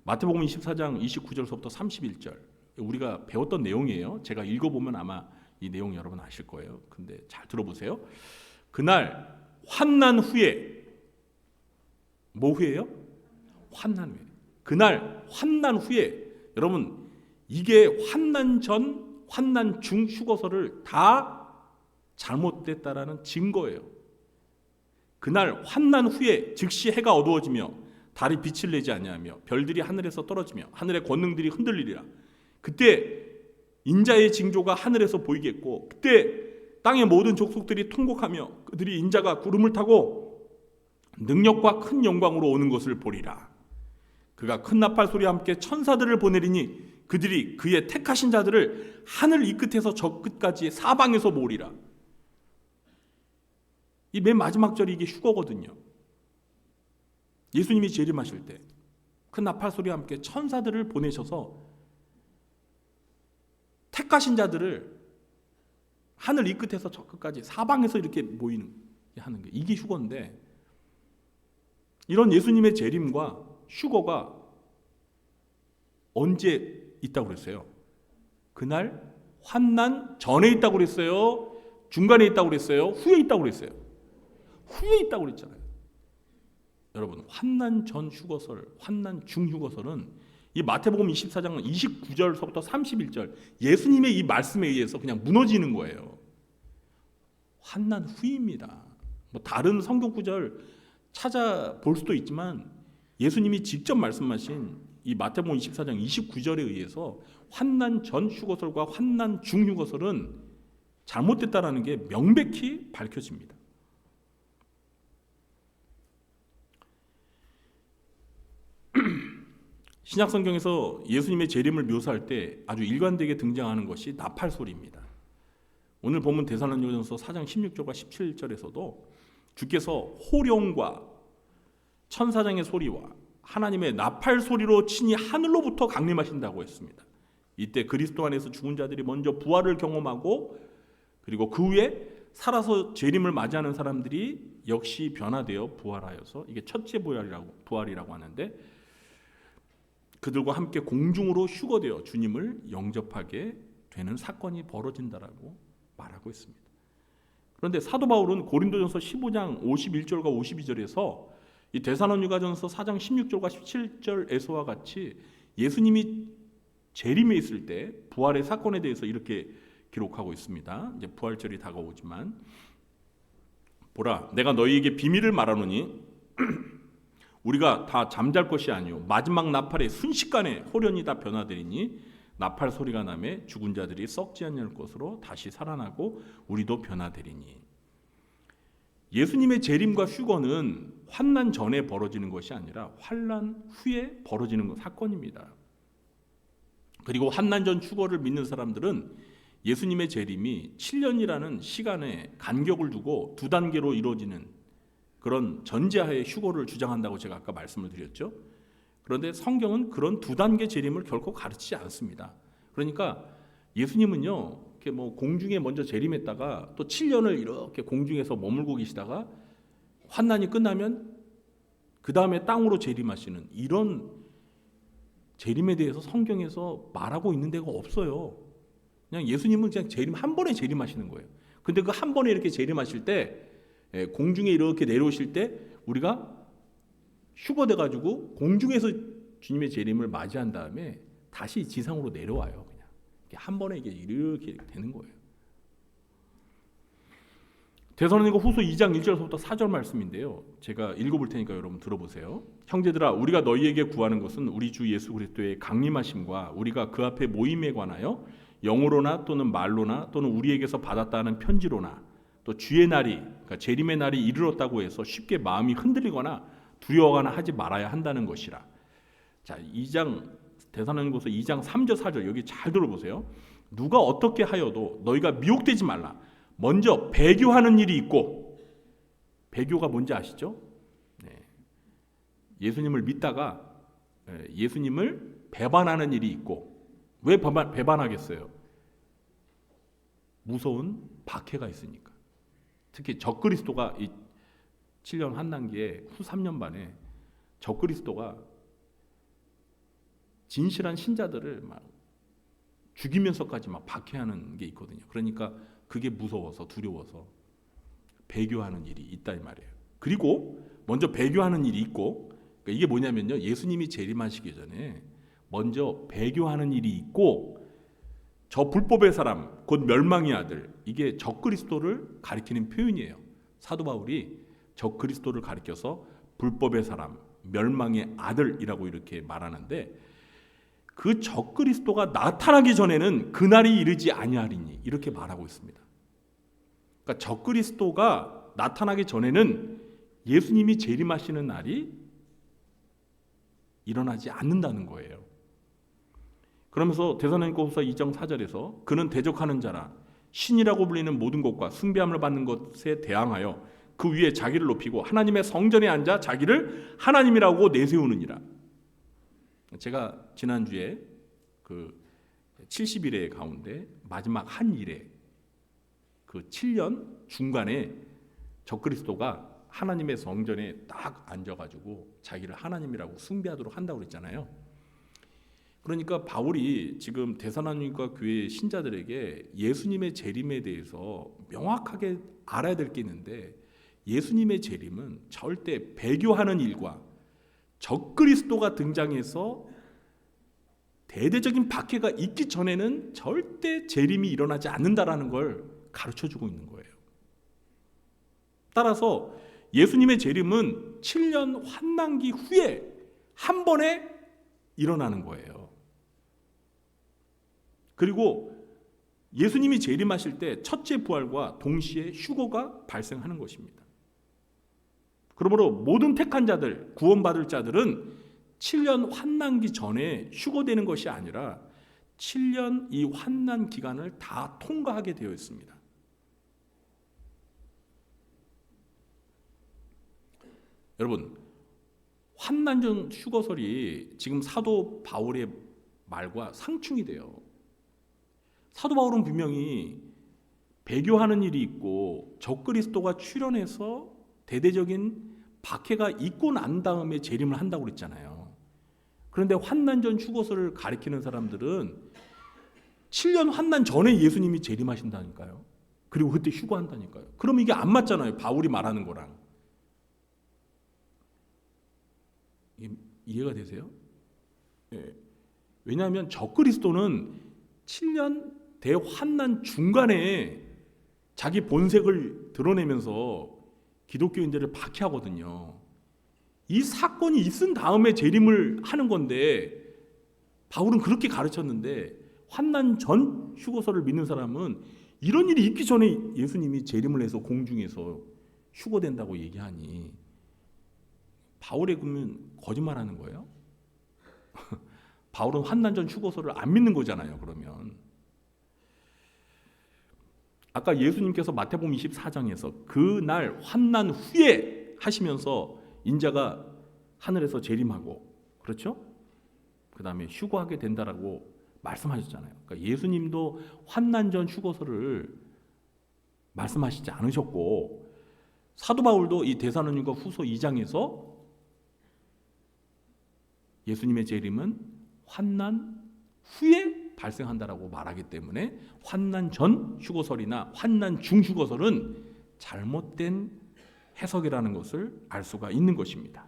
마태복음 24장 29절부터 31절 우리가 배웠던 내용이에요. 제가 읽어보면 아마 이 내용 여러분 아실 거예요. 근데 잘 들어보세요. 그날 환난 후에 뭐 후에요? 환난 후에. 그날 환난 후에 여러분 이게 환난 전, 환난 중 휴거설을 다 잘못됐다라는 증거예요. 그날 환난 후에 즉시 해가 어두워지며 달이 빛을 내지 아니하며 별들이 하늘에서 떨어지며 하늘의 권능들이 흔들리리라. 그때 인자의 징조가 하늘에서 보이겠고 그때 땅의 모든 족속들이 통곡하며 그들이 인자가 구름을 타고 능력과 큰 영광으로 오는 것을 보리라. 그가 큰 나팔 소리와 함께 천사들을 보내리니 그들이 그의 택하신 자들을 하늘 이 끝에서 저 끝까지 사방에서 모으리라. 이 맨 마지막 절이 이게 휴거거든요. 예수님이 재림하실 때 큰 나팔 소리와 함께 천사들을 보내셔서 택하신 자들을 하늘 이 끝에서 저 끝까지 사방에서 이렇게 모이는 하는 게 이게 휴거인데 이런 예수님의 재림과 휴거가 언제 있다고 그랬어요? 그날 환난 전에 있다고 그랬어요? 중간에 있다고 그랬어요? 후에 있다고 그랬어요? 후에 있다고 그랬잖아요. 여러분, 환난 전 휴거설, 환난 중 휴거설은 이 마태복음 24장 29절서부터 31절 예수님의 이 말씀에 의해서 그냥 무너지는 거예요. 환난 후입니다. 뭐 다른 성경 구절 찾아볼 수도 있지만 예수님이 직접 말씀하신 이 마태복음 24장 29절에 의해서 환난 전 휴거설과 환난 중 휴거설은 잘못됐다라는 게 명백히 밝혀집니다. 신약 성경에서 예수님의 재림을 묘사할 때 아주 일관되게 등장하는 것이 나팔 소리입니다. 오늘 본문 데살로니가전서 4장 16절과 17절에서도 주께서 호령과 천사장의 소리와 하나님의 나팔 소리로 친히 하늘로부터 강림하신다고 했습니다. 이때 그리스도 안에서 죽은 자들이 먼저 부활을 경험하고 그리고 그 후에 살아서 재림을 맞이하는 사람들이 역시 변화되어 부활하여서 이게 첫째 부활이라고 하는데 그들과 함께 공중으로 휴거되어 주님을 영접하게 되는 사건이 벌어진다라고 말하고 있습니다. 그런데 사도 바울은 고린도전서 15장 51절과 52절에서 이 데살로니가전서 4장 16절과 17절에서와 같이 예수님이 재림에 있을 때 부활의 사건에 대해서 이렇게 기록하고 있습니다. 이제 부활절이 다가오지만 보라, 내가 너희에게 비밀을 말하노니 우리가 다 잠잘 것이 아니요 마지막 나팔의 순식간에 호련이 다 변화되리니 나팔 소리가 나매 죽은 자들이 썩지 않을 것으로 다시 살아나고 우리도 변화되리니. 예수님의 재림과 휴거는 환난 전에 벌어지는 것이 아니라 환난 후에 벌어지는 사건입니다. 그리고 환난 전 휴거를 믿는 사람들은 예수님의 재림이 7년이라는 시간의 간격을 두고 두 단계로 이루어지는 그런 전제하에 휴거를 주장한다고 제가 아까 말씀을 드렸죠. 그런데 성경은 그런 두 단계 재림을 결코 가르치지 않습니다. 그러니까 예수님은요, 이렇게 뭐 공중에 먼저 재림했다가 또 7년을 이렇게 공중에서 머물고 계시다가 환난이 끝나면 그 다음에 땅으로 재림하시는 이런 재림에 대해서 성경에서 말하고 있는 데가 없어요. 그냥 예수님은 그냥 재림 한 번에 재림하시는 거예요. 근데 그 한 번에 이렇게 재림하실 때 공중에 이렇게 내려오실 때 우리가 휴거돼 가지고 공중에서 주님의 재림을 맞이한 다음에 다시 지상으로 내려와요. 그냥 한 번에 이게 이렇게 되는 거예요. 데살로니가 후서 2장 1절부터 4절 말씀인데요. 제가 읽어볼 테니까 여러분 들어보세요. 형제들아, 우리가 너희에게 구하는 것은 우리 주 예수 그리스도의 강림하심과 우리가 그 앞에 모임에 관하여 영으로나 또는 말로나 또는 우리에게서 받았다는 편지로나 또 주의 날이, 그러니까 재림의 날이 이르렀다고 해서 쉽게 마음이 흔들리거나 두려워하거나 하지 말아야 한다는 것이라. 자, 2장 데살로니가서 2장 3절 4절 여기 잘 들어보세요. 누가 어떻게 하여도 너희가 미혹되지 말라. 먼저 배교하는 일이 있고, 배교가 뭔지 아시죠? 네. 예수님을 믿다가 예수님을 배반하는 일이 있고, 왜 배반하겠어요? 무서운 박해가 있으니까. 특히 적그리스도가 이 7년 한 단계 후 3년 반에 적그리스도가 진실한 신자들을 막 죽이면서까지 막 박해하는 게 있거든요. 그러니까 그게 무서워서 두려워서 배교하는 일이 있다 이 말이에요. 그리고 먼저 배교하는 일이 있고, 그러니까 이게 뭐냐면요, 예수님이 재림하시기 전에 먼저 배교하는 일이 있고, 저 불법의 사람 곧 멸망의 아들, 이게 적그리스도를 가리키는 표현이에요. 사도 바울이 적그리스도를 가리켜서 불법의 사람, 멸망의 아들이라고 이렇게 말하는데, 그 적그리스도가 나타나기 전에는 그날이 이르지 아니하리니 이렇게 말하고 있습니다. 그러니까 적그리스도가 나타나기 전에는 예수님이 재림하시는 날이 일어나지 않는다는 거예요. 그러면서 데살로니가후서 2장 4절에서 그는 대적하는 자라 신이라고 불리는 모든 것과 숭배함을 받는 것에 대항하여 그 위에 자기를 높이고 하나님의 성전에 앉아 자기를 하나님이라고 내세우느니라. 제가 지난주에 그 70일의 가운데 마지막 한 일에 그 7년 중간에 적그리스도가 하나님의 성전에 딱 앉아가지고 자기를 하나님이라고 숭배하도록 한다고 그랬잖아요. 그러니까 바울이 지금 데살로니가 교회 신자들에게 예수님의 재림에 대해서 명확하게 알아야 될 게 있는데, 예수님의 재림은 절대 배교하는 일과 적그리스도가 등장해서 대대적인 박해가 있기 전에는 절대 재림이 일어나지 않는다라는 걸 가르쳐주고 있는 거예요. 따라서 예수님의 재림은 7년 환난기 후에 한 번에 일어나는 거예요. 그리고 예수님이 재림하실 때 첫째 부활과 동시에 휴거가 발생하는 것입니다. 그러므로 모든 택한 자들, 구원받을 자들은 7년 환난기 전에 휴거되는 것이 아니라 7년 이 환난 기간을 다 통과하게 되어 있습니다. 여러분, 환난전 휴거설이 지금 사도 바울의 말과 상충이 돼요. 사도 바울은 분명히 배교하는 일이 있고 적그리스도가 출현해서 대대적인 박해가 있고 난 다음에 재림을 한다고 그랬잖아요. 그런데 환난전 휴거설을 가리키는 사람들은 7년 환난 전에 예수님이 재림하신다니까요. 그리고 그때 휴거한다니까요. 그럼 이게 안 맞잖아요. 바울이 말하는 거랑. 이해가 되세요? 예. 왜냐하면 적그리스도는 7년 대환난 중간에 자기 본색을 드러내면서 기독교인들을 박해하거든요. 이 사건이 있은 다음에 재림을 하는 건데 바울은 그렇게 가르쳤는데 환난 전 휴거설을 믿는 사람은 이런 일이 있기 전에 예수님이 재림을 해서 공중에서 휴거된다고 얘기하니 바울의 그러면 거짓말하는 거예요? 바울은 환난 전 휴거설을 안 믿는 거잖아요. 그러면 아까 예수님께서 마태복음 24장에서 그날 환난 후에 하시면서 인자가 하늘에서 재림하고 그렇죠? 그 다음에 휴거하게 된다라고 말씀하셨잖아요. 그러니까 예수님도 환난 전 휴거설을 말씀하시지 않으셨고 사도 바울도 이 데살로니가 후서 2장에서 예수님의 재림은 환난 후에 발생한다라고 말하기 때문에 환난 전 휴거설이나 환난 중 휴거설은 잘못된 해석이라는 것을 알 수가 있는 것입니다.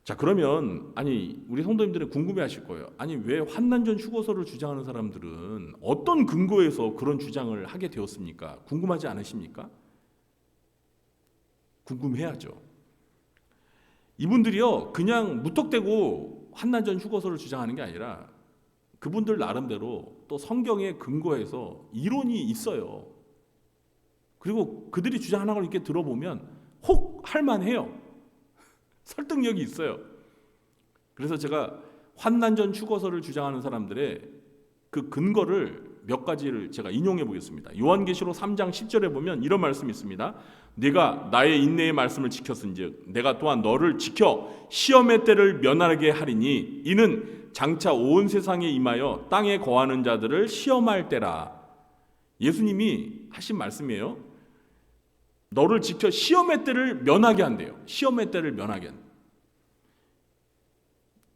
자, 그러면 우리 성도님들이 궁금해하실 거예요. 왜 환난 전 휴거설을 주장하는 사람들은 어떤 근거에서 그런 주장을 하게 되었습니까? 궁금하지 않으십니까? 궁금해야죠. 이분들이요 그냥 무턱대고 환난 전 휴거설을 주장하는 게 아니라 그분들 나름대로 또 성경에 근거해서 이론이 있어요. 그리고 그들이 주장하는 걸 이렇게 들어보면 혹 할만해요. 설득력이 있어요. 그래서 제가 환난 전 휴거설을 주장하는 사람들의 그 근거를 몇 가지를 제가 인용해 보겠습니다. 요한계시록 3장 10절에 보면 이런 말씀이 있습니다. 네가 나의 인내의 말씀을 지켰은즉 내가 또한 너를 지켜 시험의 때를 면하게 하리니 이는 장차 온 세상에 임하여 땅에 거하는 자들을 시험할 때라. 예수님이 하신 말씀이에요. 너를 지켜 시험의 때를 면하게 한대요. 시험의 때를 면하게 한대요.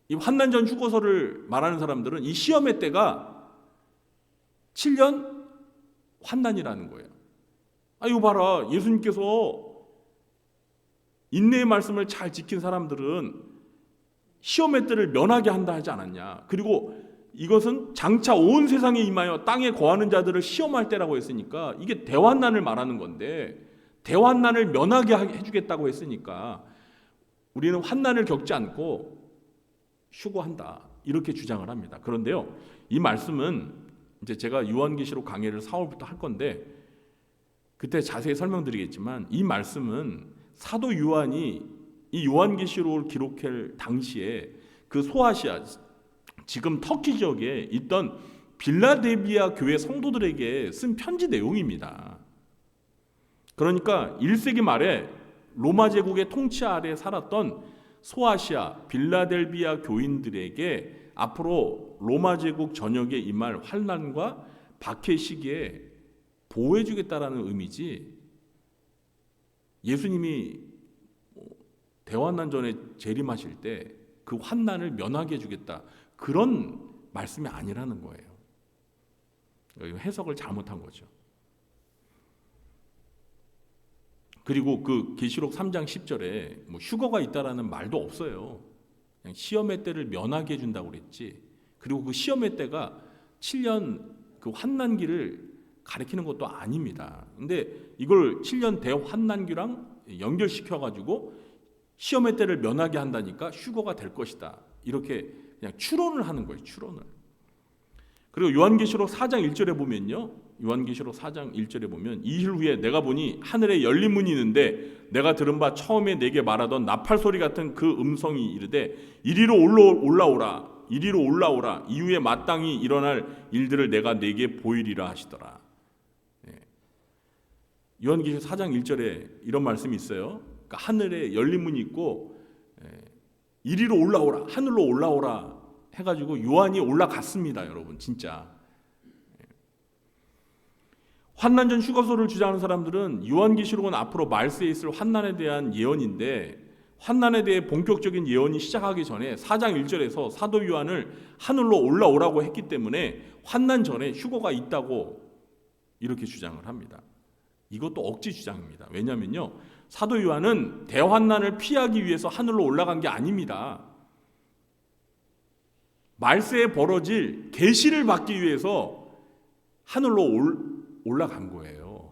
이 환난 전 휴거설을 말하는 사람들은 이 시험의 때가 7년 환난이라는 거예요. 이거 봐라. 예수님께서 인내의 말씀을 잘 지킨 사람들은 시험의 때를 면하게 한다 하지 않았냐. 그리고 이것은 장차 온 세상에 임하여 땅에 거하는 자들을 시험할 때라고 했으니까 이게 대환난을 말하는 건데 대환난을 면하게 해주겠다고 했으니까 우리는 환난을 겪지 않고 휴거한다. 이렇게 주장을 합니다. 그런데요. 이 말씀은 이제 제가 요한계시록 강해를 4월부터 할 건데 그때 자세히 설명드리겠지만 이 말씀은 사도 요한이 이 요한계시록을 기록할 당시에 그 소아시아 지금 터키 지역에 있던 빌라델비아 교회 성도들에게 쓴 편지 내용입니다. 그러니까 1세기 말에 로마 제국의 통치 아래 살았던 소아시아 빌라델비아 교인들에게 앞으로 로마 제국 전역에 임할 환난과 박해 시기에 보호해 주겠다라는 의미지 예수님이 대환난 전에 재림하실 때 그 환난을 면하게 해주겠다 그런 말씀이 아니라는 거예요. 해석을 잘못한 거죠. 그리고 그 계시록 3장 10절에 뭐 휴거가 있다라는 말도 없어요. 그냥 시험의 때를 면하게 해준다고 그랬지. 그리고 그 시험의 때가 7년 그 환난기를 가리키는 것도 아닙니다. 근데 이걸 7년 대환난기랑 연결시켜가지고 시험의 때를 면하게 한다니까 휴거가 될 것이다. 이렇게 그냥 추론을 하는 거예요. 추론을. 그리고 요한계시록 4장 1절에 보면요. 요한계시록 4장 1절에 보면 이일 후에 내가 보니 하늘에 열린 문이 있는데 내가 들은 바 처음에 내게 말하던 나팔 소리 같은 그 음성이 이르되 이리로 올라오라 이리로 올라오라 이후에 마땅히 일어날 일들을 내가 네게 보이리라 하시더라. 요한계시록 4장 1절에 이런 말씀이 있어요. 그러니까 하늘에 열린 문이 있고 이리로 올라오라 하늘로 올라오라 해가지고 요한이 올라갔습니다. 여러분 진짜 환난전 휴거소를 주장하는 사람들은 요한계시록은 앞으로 말세에 있을 환난에 대한 예언인데 환난에 대해 본격적인 예언이 시작하기 전에 4장 1절에서 사도 요한을 하늘로 올라오라고 했기 때문에 환난 전에 휴거가 있다고 이렇게 주장을 합니다. 이것도 억지 주장입니다. 왜냐하면요, 사도 요한은 대환난을 피하기 위해서 하늘로 올라간 게 아닙니다. 말세에 벌어질 계시를 받기 위해서 하늘로 올라간 거예요.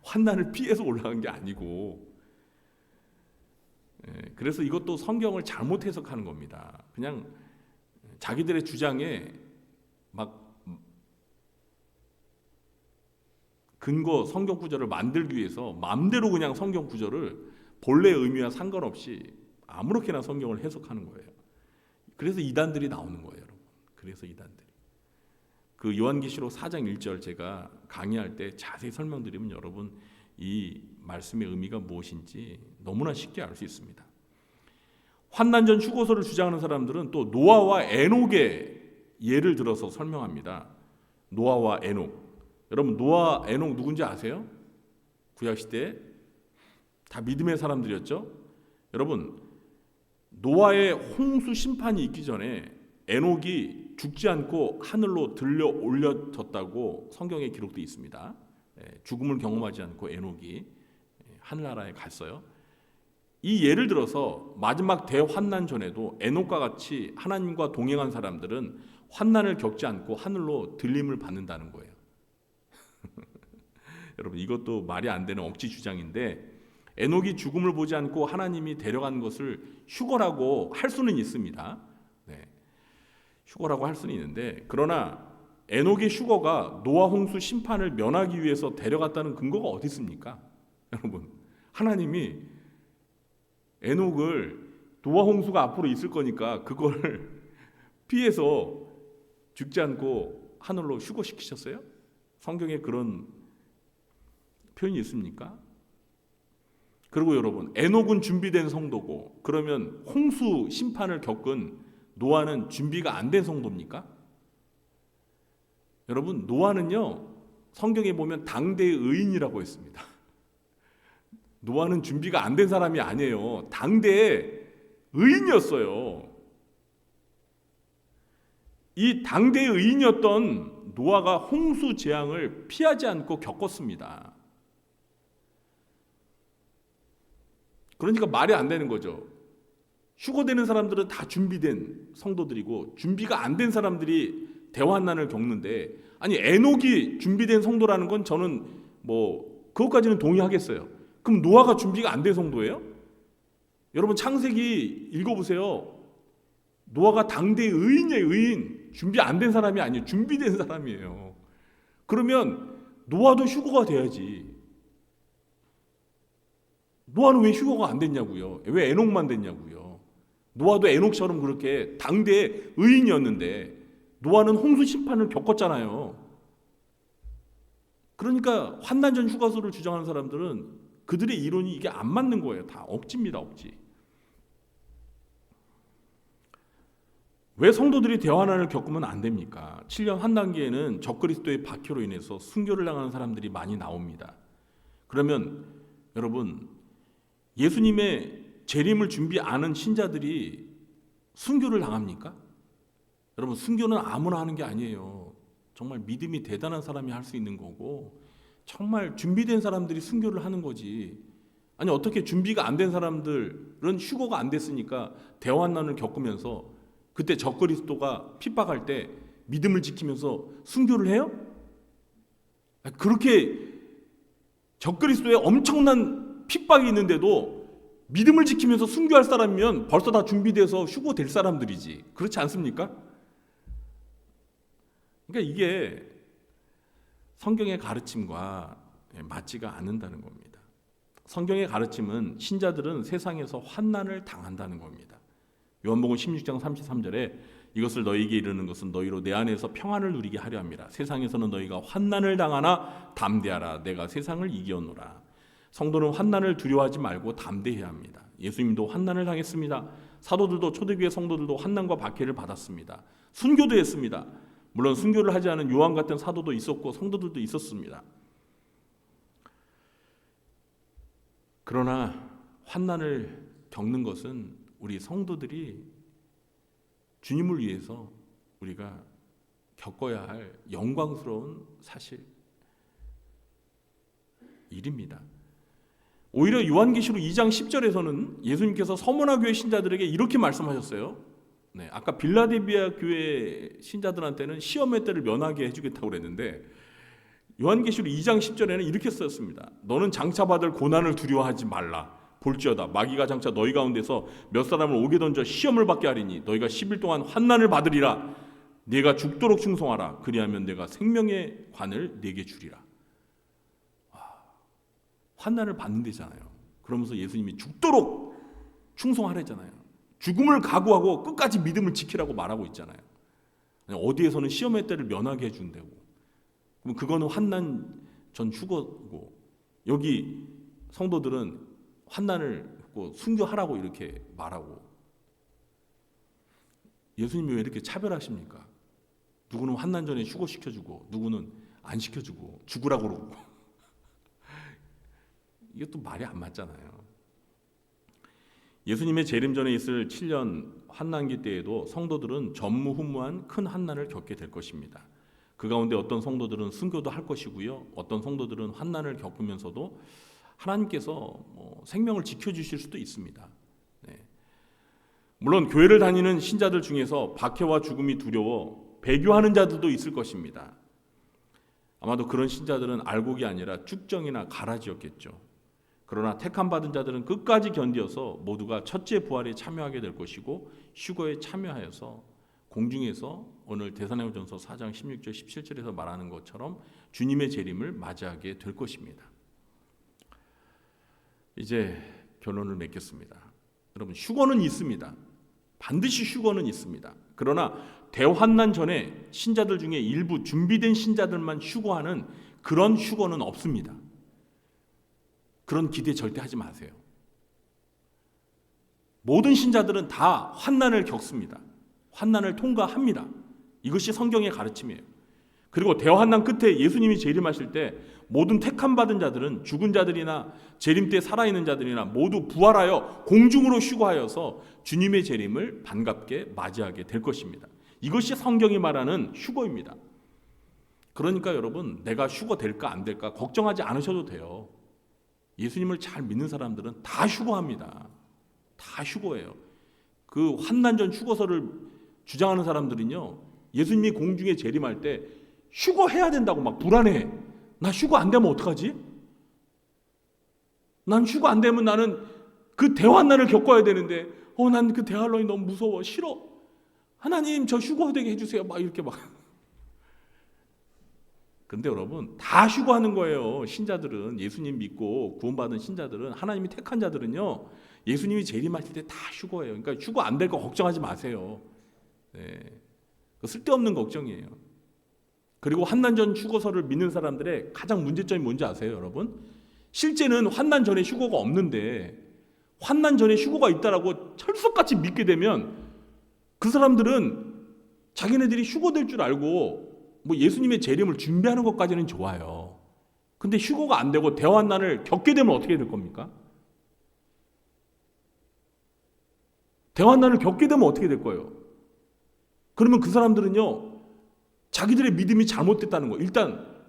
환난을 피해서 올라간 게 아니고. 그래서 이것도 성경을 잘못 해석하는 겁니다. 그냥 자기들의 주장에 막 근거 성경 구절을 만들기 위해서 마음대로 그냥 성경 구절을 본래 의미와 상관없이 아무렇게나 성경을 해석하는 거예요. 그래서 이단들이 나오는 거예요, 여러분. 그래서 이단들이. 그 요한계시록 4장 1절 제가 강의할 때 자세히 설명드리면 여러분 이 말씀의 의미가 무엇인지 너무나 쉽게 알 수 있습니다. 환난전 휴거소를 주장하는 사람들은 또 노아와 에녹의 예를 들어서 설명합니다. 노아와 에녹. 여러분 노아, 에녹 누군지 아세요? 구약시대에 다 믿음의 사람들이었죠. 여러분 노아의 홍수 심판이 있기 전에 에녹이 죽지 않고 하늘로 들려 올려졌다고 성경에 기록되어 있습니다. 죽음을 경험하지 않고 에녹이 하늘나라에 갔어요. 이 예를 들어서 마지막 대환난 전에도 에녹과 같이 하나님과 동행한 사람들은 환난을 겪지 않고 하늘로 들림을 받는다는 거예요. 여러분 이것도 말이 안 되는 억지 주장인데 에녹이 죽음을 보지 않고 하나님이 데려간 것을 휴거라고 할 수는 있습니다. 휴거라고 할 수는 있는데 그러나 에녹의 휴거가 노아 홍수 심판을 면하기 위해서 데려갔다는 근거가 어디 있습니까? 여러분 하나님이 에녹을 노아 홍수가 앞으로 있을 거니까 그걸 피해서 죽지 않고 하늘로 휴거시키셨어요? 성경에 그런 표현이 있습니까? 그리고 여러분 에녹은 준비된 성도고 그러면 홍수 심판을 겪은 노아는 준비가 안 된 성도입니까? 여러분 노아는요 성경에 보면 당대의 의인이라고 했습니다. 노아는 준비가 안 된 사람이 아니에요. 당대의 의인이었어요. 이 당대의 의인이었던 노아가 홍수 재앙을 피하지 않고 겪었습니다. 그러니까 말이 안 되는 거죠. 휴거되는 사람들은 다 준비된 성도들이고 준비가 안 된 사람들이 대환난을 겪는데 아니 에녹이 준비된 성도라는 건 저는 뭐 그것까지는 동의하겠어요. 그럼 노아가 준비가 안 된 성도예요? 여러분 창세기 읽어보세요. 노아가 당대의 의인이에요. 의인. 준비 안 된 사람이 아니에요. 준비된 사람이에요. 그러면 노아도 휴거가 돼야지. 노아는 왜 휴거가 안 됐냐고요? 왜 에녹만 됐냐고요? 노아도 에녹처럼 그렇게 당대의 의인이었는데 노아는 홍수 심판을 겪었잖아요. 그러니까 환난전 휴거소를 주장하는 사람들은 그들의 이론이 이게 안 맞는 거예요. 다 억지입니다. 억지. 왜 성도들이 대환난을 겪으면 안 됩니까? 7년 환난기에는 적그리스도의 박해로 인해서 순교를 당하는 사람들이 많이 나옵니다. 그러면 여러분 예수님의 재림을 준비 안 한 신자들이 순교를 당합니까? 여러분 순교는 아무나 하는 게 아니에요. 정말 믿음이 대단한 사람이 할 수 있는 거고 정말 준비된 사람들이 순교를 하는 거지. 아니 어떻게 준비가 안 된 사람들은 휴거가 안 됐으니까 대환난을 겪으면서 그때 적그리스도가 핍박할 때 믿음을 지키면서 순교를 해요? 그렇게 적그리스도의 엄청난 핍박이 있는데도 믿음을 지키면서 순교할 사람이면 벌써 다 준비돼서 휴거될 사람들이지. 그렇지 않습니까? 그러니까 이게 성경의 가르침과 맞지가 않는다는 겁니다. 성경의 가르침은 신자들은 세상에서 환난을 당한다는 겁니다. 요한복음 16장 33절에 이것을 너희에게 이르는 것은 너희로 내 안에서 평안을 누리게 하려 함이라. 세상에서는 너희가 환난을 당하나 담대하라. 내가 세상을 이기었노라. 성도는 환난을 두려워하지 말고 담대해야 합니다. 예수님도 환난을 당했습니다. 사도들도 초대교회 성도들도 환난과 박해를 받았습니다. 순교도 했습니다. 물론 순교를 하지 않은 요한 같은 사도도 있었고 성도들도 있었습니다. 그러나 환난을 겪는 것은 우리 성도들이 주님을 위해서 우리가 겪어야 할 영광스러운 사실 일입니다. 오히려 요한계시록 2장 10절에서는 예수님께서 서머나 교회 신자들에게 이렇게 말씀하셨어요. 아까 빌라델비아 교회 신자들한테는 시험의 때를 면하게 해주겠다고 그랬는데 요한계시록 2장 10절에는 이렇게 쓰였습니다. 너는 장차 받을 고난을 두려워하지 말라. 볼지어다 마귀가 장차 너희 가운데서 몇 사람을 오게 던져 시험을 받게 하리니 너희가 10일 동안 환난을 받으리라. 네가 죽도록 충성하라. 그리하면 내가 생명의 관을 네게 주리라. 환난을 받는 데잖아요. 그러면서 예수님이 죽도록 충성하래잖아요. 죽음을 각오하고 끝까지 믿음을 지키라고 말하고 있잖아요. 어디에서는 시험의 때를 면하게 해준다고. 그럼 그거는 환난 전 휴거고, 여기 성도들은 환난을 순교하라고 이렇게 말하고. 예수님이 왜 이렇게 차별하십니까? 누구는 환난 전에 휴거시켜주고 누구는 안 시켜주고 죽으라고 그러고. 이게 또 말이 안 맞잖아요. 예수님의 재림 전에 있을 7년 환난기 때에도 성도들은 전무후무한 큰 환난을 겪게 될 것입니다. 그 가운데 어떤 성도들은 순교도 할 것이고요. 어떤 성도들은 환난을 겪으면서도 하나님께서 생명을 지켜주실 수도 있습니다. 물론 교회를 다니는 신자들 중에서 박해와 죽음이 두려워 배교하는 자들도 있을 것입니다. 아마도 그런 신자들은 알곡이 아니라 쭉정이나 가라지였겠죠. 그러나 택함받은 자들은 끝까지 견디어서 모두가 첫째 부활에 참여하게 될 것이고 휴거에 참여하여서 공중에서 오늘 데살로니가전서 4장 16절 17절에서 말하는 것처럼 주님의 재림을 맞이하게 될 것입니다. 이제 결론을 맺겠습니다. 여러분, 휴거는 있습니다. 반드시 휴거는 있습니다. 그러나 대환난 전에 신자들 중에 일부 준비된 신자들만 휴거하는 그런 휴거는 없습니다. 그런 기대 절대 하지 마세요. 모든 신자들은 다 환난을 겪습니다. 환난을 통과합니다. 이것이 성경의 가르침이에요. 그리고 대환난 끝에 예수님이 재림하실 때 모든 택함받은 자들은 죽은 자들이나 재림 때 살아있는 자들이나 모두 부활하여 공중으로 휴거하여서 주님의 재림을 반갑게 맞이하게 될 것입니다. 이것이 성경이 말하는 휴거입니다. 그러니까 여러분, 내가 휴거될까 안 될까 걱정하지 않으셔도 돼요. 예수님을 잘 믿는 사람들은 다 휴거합니다. 다 휴거예요. 그 환난전 휴거설을 주장하는 사람들은요, 예수님이 공중에 재림할 때 휴거해야 된다고 막 불안해. 나 휴거 안 되면 어떡하지? 난 휴거 안 되면 나는 그 대환난을 겪어야 되는데 난 그 대환난이 너무 무서워. 싫어. 하나님 저 휴거되게 해주세요. 막 이렇게 막. 근데 여러분, 다 휴거하는 거예요. 신자들은, 예수님 믿고 구원받은 신자들은, 하나님이 택한 자들은요, 예수님이 재림하실 때 다 휴거예요. 그러니까 휴거 안 될 거 걱정하지 마세요. 쓸데없는 걱정이에요. 그리고 환난전 휴거설을 믿는 사람들의 가장 문제점이 뭔지 아세요, 여러분? 실제는 환난 전에 휴거가 없는데 환난 전에 휴거가 있다라고 철석같이 믿게 되면 그 사람들은 자기네들이 휴거될 줄 알고 예수님의 재림을 준비하는 것까지는 좋아요. 근데 휴거가 안 되고 대환난을 겪게 되면 어떻게 될 겁니까? 대환난을 겪게 되면 어떻게 될 거예요? 그러면 그 사람들은요, 자기들의 믿음이 잘못됐다는 거예요. 일단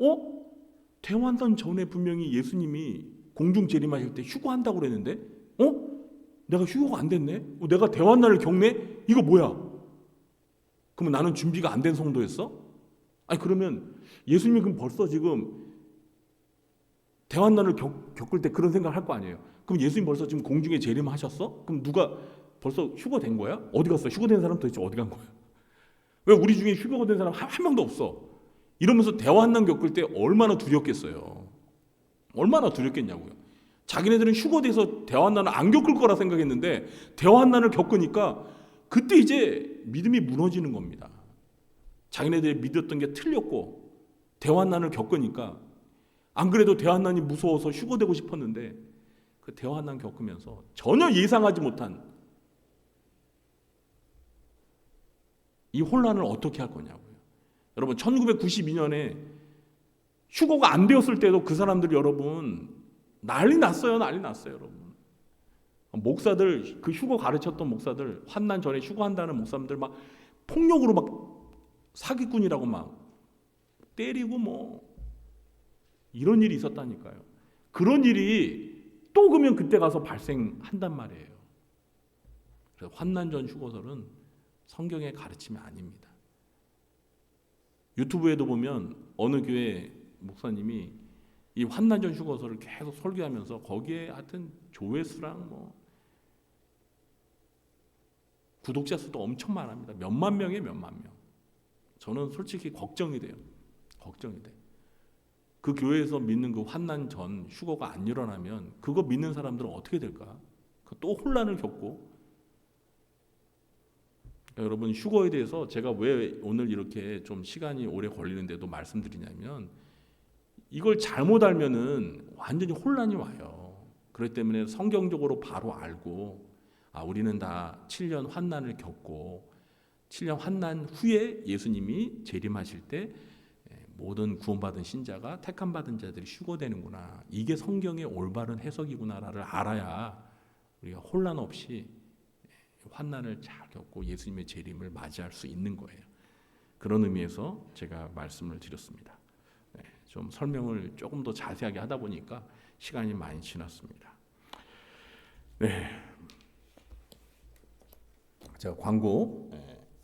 대환난 전에 분명히 예수님이 공중 재림하실 때 휴거한다고 그랬는데 내가 휴거가 안 됐네? 내가 대환난을 겪네? 이거 뭐야? 그러면 나는 준비가 안 된 성도였어? 아니 그러면 예수님이 그럼 벌써 지금 대환난을 겪을 때 그런 생각을 할 거 아니에요. 그럼 예수님 벌써 지금 공중에 재림하셨어? 그럼 누가 벌써 휴거된 거야? 어디 갔어? 휴거된 사람 도대체 어디 간 거야? 왜 우리 중에 휴거가 된 사람 한 명도 없어? 이러면서 대환난 겪을 때 얼마나 두렵겠어요. 얼마나 두렵겠냐고요. 자기네들은 휴거돼서 대환난을 안 겪을 거라 생각했는데 대환난을 겪으니까 그때 이제 믿음이 무너지는 겁니다. 자기네들이 믿었던 게 틀렸고 대환난을 겪으니까 안 그래도 대환난이 무서워서 휴거되고 싶었는데 그 대환난 겪으면서 전혀 예상하지 못한 이 혼란을 어떻게 할 거냐고요. 여러분 1992년에 휴거가 안 되었을 때도 그 사람들 여러분 난리 났어요. 여러분. 목사들 그 휴거 가르쳤던 목사들 환난 전에 휴거한다는 목사님들 막 폭력으로 막 사기꾼이라고 막 때리고 뭐 이런 일이 있었다니까요. 그런 일이 또 그러면 그때 가서 발생한단 말이에요. 그래서 환난 전 휴거설은 성경의 가르침이 아닙니다. 유튜브에도 보면 어느 교회 목사님이 이 환난 전 휴거설을 계속 설교하면서 거기에 하여튼 조회수랑 뭐 구독자 수도 엄청 많습니다. 몇만 명이에요, 몇만 명. 저는 솔직히 걱정이 돼요. 걱정이 돼. 그 교회에서 믿는 그 환난 전 휴거가 안 일어나면 그거 믿는 사람들은 어떻게 될까? 또 혼란을 겪고. 그러니까 여러분 휴거에 대해서 제가 왜 오늘 이렇게 좀 시간이 오래 걸리는데도 말씀드리냐면 이걸 잘못 알면은 완전히 혼란이 와요. 그렇기 때문에 성경적으로 바로 알고 우리는 다 7년 환난을 겪고 7년 환난 후에 예수님이 재림하실 때 모든 구원받은 신자가 택함받은 자들이 휴거되는구나. 이게 성경의 올바른 해석이구나를 알아야 우리가 혼란 없이 환난을 잘 겪고 예수님의 재림을 맞이할 수 있는 거예요. 그런 의미에서 제가 말씀을 드렸습니다. 좀 설명을 조금 더 자세하게 하다 보니까 시간이 많이 지났습니다. 제가 광고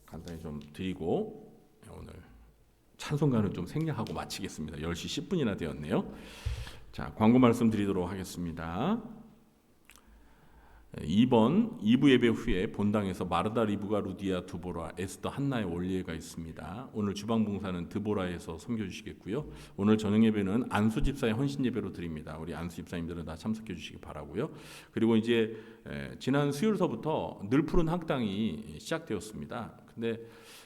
간단히 좀 드리고 오늘 찬송가는 좀 생략하고 마치겠습니다. 10시 10분이나 되었네요. 자, 광고 말씀 드리도록 하겠습니다. 2부 예배 후에 본당에서 마르다, 리브가, 루디아, 두보라, 에스더, 한나의 올리에가 있습니다. 오늘 주방 봉사는 드보라에서 섬겨주시겠고요. 오늘 저녁 예배는 안수 집사의 헌신 예배로 드립니다. 우리 안수 집사님들은 다 참석해 주시기 바라고요. 그리고 이제 지난 수요일서부터 늘 푸른 학당이 시작되었습니다. 근데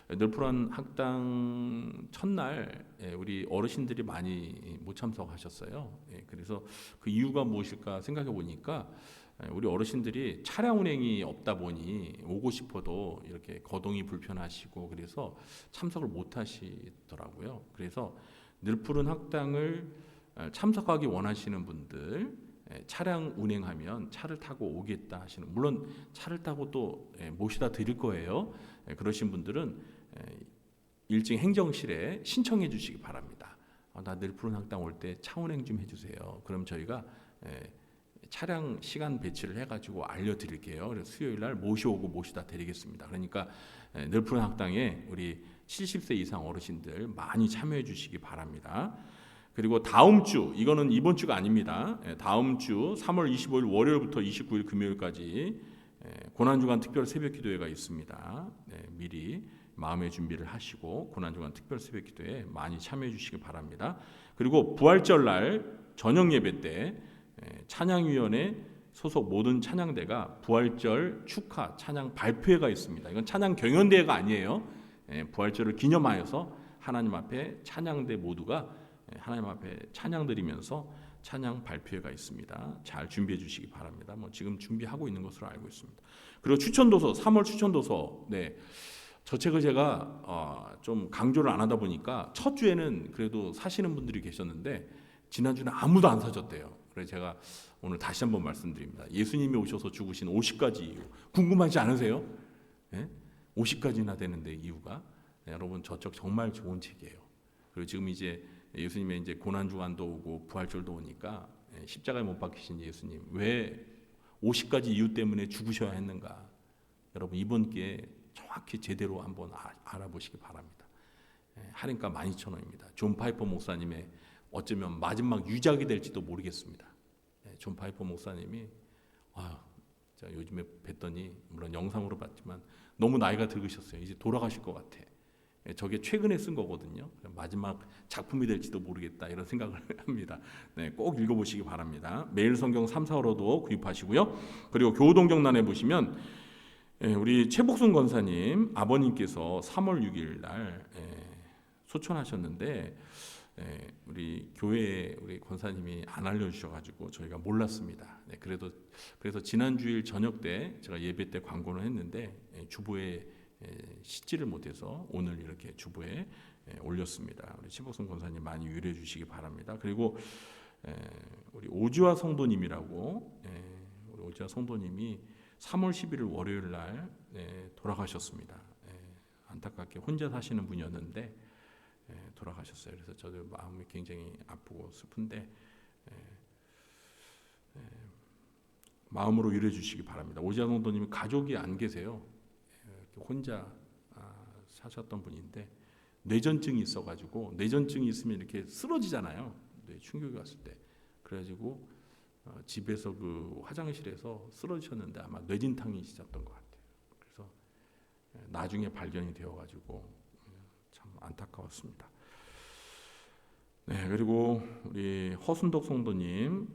늘 푸른 학당 첫날 우리 어르신들이 많이 못 참석하셨어요. 그래서 그 이유가 무엇일까 생각해 보니까 우리 어르신들이 차량 운행이 없다 보니 오고 싶어도 이렇게 거동이 불편하시고 그래서 참석을 못 하시더라고요. 그래서 늘푸른 학당을 참석하기 원하시는 분들 차량 운행하면 차를 타고 오겠다 하시는, 물론 차를 타고 또 모시다 드릴 거예요. 그러신 분들은 일찍 행정실에 신청해 주시기 바랍니다. 나 늘푸른 학당 올 때 차 운행 좀 해주세요. 그럼 저희가 차량 시간 배치를 해가지고 알려드릴게요. 그래서 수요일 날 모셔오고 모시다 드리겠습니다. 그러니까 늘푸른 학당에 우리 70세 이상 어르신들 많이 참여해 주시기 바랍니다. 그리고 다음 주, 이거는 이번 주가 아닙니다. 다음 주 3월 25일 월요일부터 29일 금요일까지 고난주간 특별 새벽기도회가 있습니다. 미리 마음의 준비를 하시고 고난주간 특별 새벽기도회 많이 참여해 주시기 바랍니다. 그리고 부활절 날 저녁 예배 때 찬양위원회 소속 모든 찬양대가 부활절 축하 찬양 발표회가 있습니다. 이건 찬양 경연대회가 아니에요. 부활절을 기념하여서 하나님 앞에 찬양대 모두가 하나님 앞에 찬양 드리면서 찬양 발표회가 있습니다. 잘 준비해 주시기 바랍니다. 지금 준비하고 있는 것으로 알고 있습니다. 그리고 추천도서, 3월 추천도서, 저 책을 제가 좀 강조를 안 하다 보니까 첫 주에는 그래도 사시는 분들이 계셨는데 지난주는 아무도 안 사줬대요. 그래서 제가 오늘 다시 한번 말씀드립니다. 예수님이 오셔서 죽으신 50가지 이유 궁금하지 않으세요? 50가지나 되는데 이유가 여러분 저쪽 정말 좋은 책이에요. 그리고 지금 이제 예수님의 이제 고난주간도 오고 부활절도 오니까 십자가에 못 박히신 예수님 왜 50가지 이유 때문에 죽으셔야 했는가? 여러분 이번 기회에 정확히 제대로 한번 알아보시기 바랍니다. 할인가 12,000원입니다. 존 파이퍼 목사님의 어쩌면 마지막 유작이 될지도 모르겠습니다. 존 파이퍼 목사님이 제가 요즘에 뵀더니 물론 영상으로 봤지만 너무 나이가 들으셨어요. 이제 돌아가실 것 같아. 저게 최근에 쓴 거거든요. 마지막 작품이 될지도 모르겠다 이런 생각을 합니다. 네, 꼭 읽어보시기 바랍니다. 매일 성경 3, 4호로도 구입하시고요. 그리고 교우동정란에 보시면 우리 최복순 권사님 아버님께서 3월 6일 날 소천하셨는데 우리 교회에 우리 권사님이 안 알려주셔가지고 저희가 몰랐습니다. 네, 그래서 지난 주일 저녁 때 제가 예배 때 광고를 했는데 주보에 싣지를 못해서 오늘 이렇게 주보에 올렸습니다. 우리 최복순 권사님 많이 유래해 주시기 바랍니다. 그리고 우리 오지화 성도님이라고 우리 오지화 성도님이 3월 11일 월요일 날 돌아가셨습니다. 안타깝게 혼자 사시는 분이었는데 돌아가셨어요. 그래서 저도 마음이 굉장히 아프고 슬픈데 마음으로 위로해 주시기 바랍니다. 오지아 성도님이 가족이 안 계세요. 혼자 사셨던 분인데 뇌전증이 있어가지고 뇌전증이 있으면 이렇게 쓰러지잖아요. 충격이 왔을 때. 그래가지고 집에서 그 화장실에서 쓰러지셨는데 아마 뇌진탕이 있었던 것 같아요. 그래서 나중에 발견이 되어가지고 참 안타까웠습니다. 네, 그리고 우리 허순덕 성도님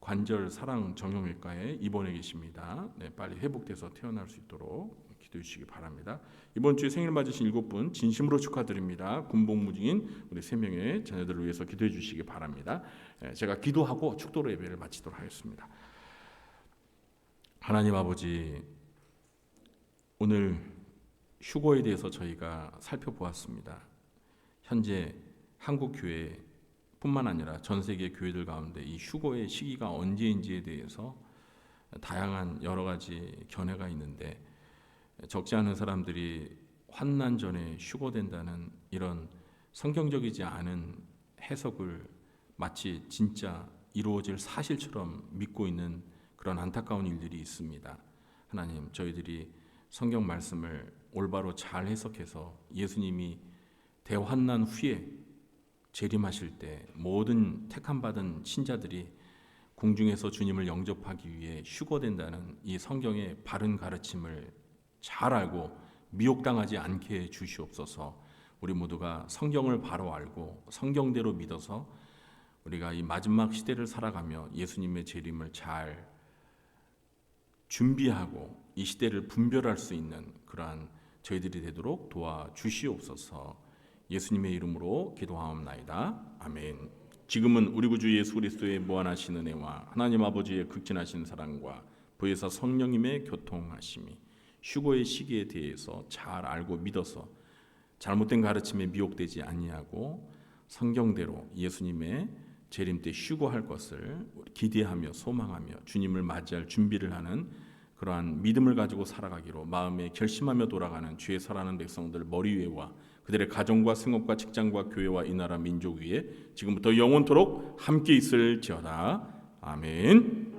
관절 사랑 정형외과에 입원해 계십니다. 네, 빨리 회복돼서 태어날 수 있도록 기도해 주시기 바랍니다. 이번 주에 생일 맞으신 7분 진심으로 축하드립니다. 군복무 중인 우리 3명의 자녀들을 위해서 기도해 주시기 바랍니다. 제가 기도하고 축도로 예배를 마치도록 하겠습니다. 하나님 아버지, 오늘 휴거에 대해서 저희가 살펴보았습니다. 현재 한국 교회 뿐만 아니라 전 세계 교회들 가운데 이 휴거의 시기가 언제인지에 대해서 다양한 여러 가지 견해가 있는데 적지 않은 사람들이 환난 전에 휴거된다는 이런 성경적이지 않은 해석을 마치 진짜 이루어질 사실처럼 믿고 있는 그런 안타까운 일들이 있습니다. 하나님, 저희들이 성경 말씀을 올바로 잘 해석해서 예수님이 대환난 후에 재림하실 때 모든 택함받은 신자들이 궁중에서 주님을 영접하기 위해 휴거된다는 이 성경의 바른 가르침을 잘 알고 미혹당하지 않게 해 주시옵소서. 우리 모두가 성경을 바로 알고 성경대로 믿어서 우리가 이 마지막 시대를 살아가며 예수님의 재림을 잘 준비하고 이 시대를 분별할 수 있는 그러한 저희들이 되도록 도와주시옵소서. 예수님의 이름으로 기도하옵나이다. 아멘. 지금은 우리 구주 예수 그리스도의 무한하신 은혜와 하나님 아버지의 극진하신 사랑과 부에서 성령님의 교통하심이 휴거의 시기에 대해서 잘 알고 믿어서 잘못된 가르침에 미혹되지 아니하고 성경대로 예수님의 재림 때 휴거할 것을 기대하며 소망하며 주님을 맞이할 준비를 하는 그러한 믿음을 가지고 살아가기로 마음에 결심하며 돌아가는 주의 사랑하는 백성들 머리 위에와 그들의 가정과 생업과 직장과 교회와 이 나라 민족 위에 지금부터 영원토록 함께 있을지어다. 아멘.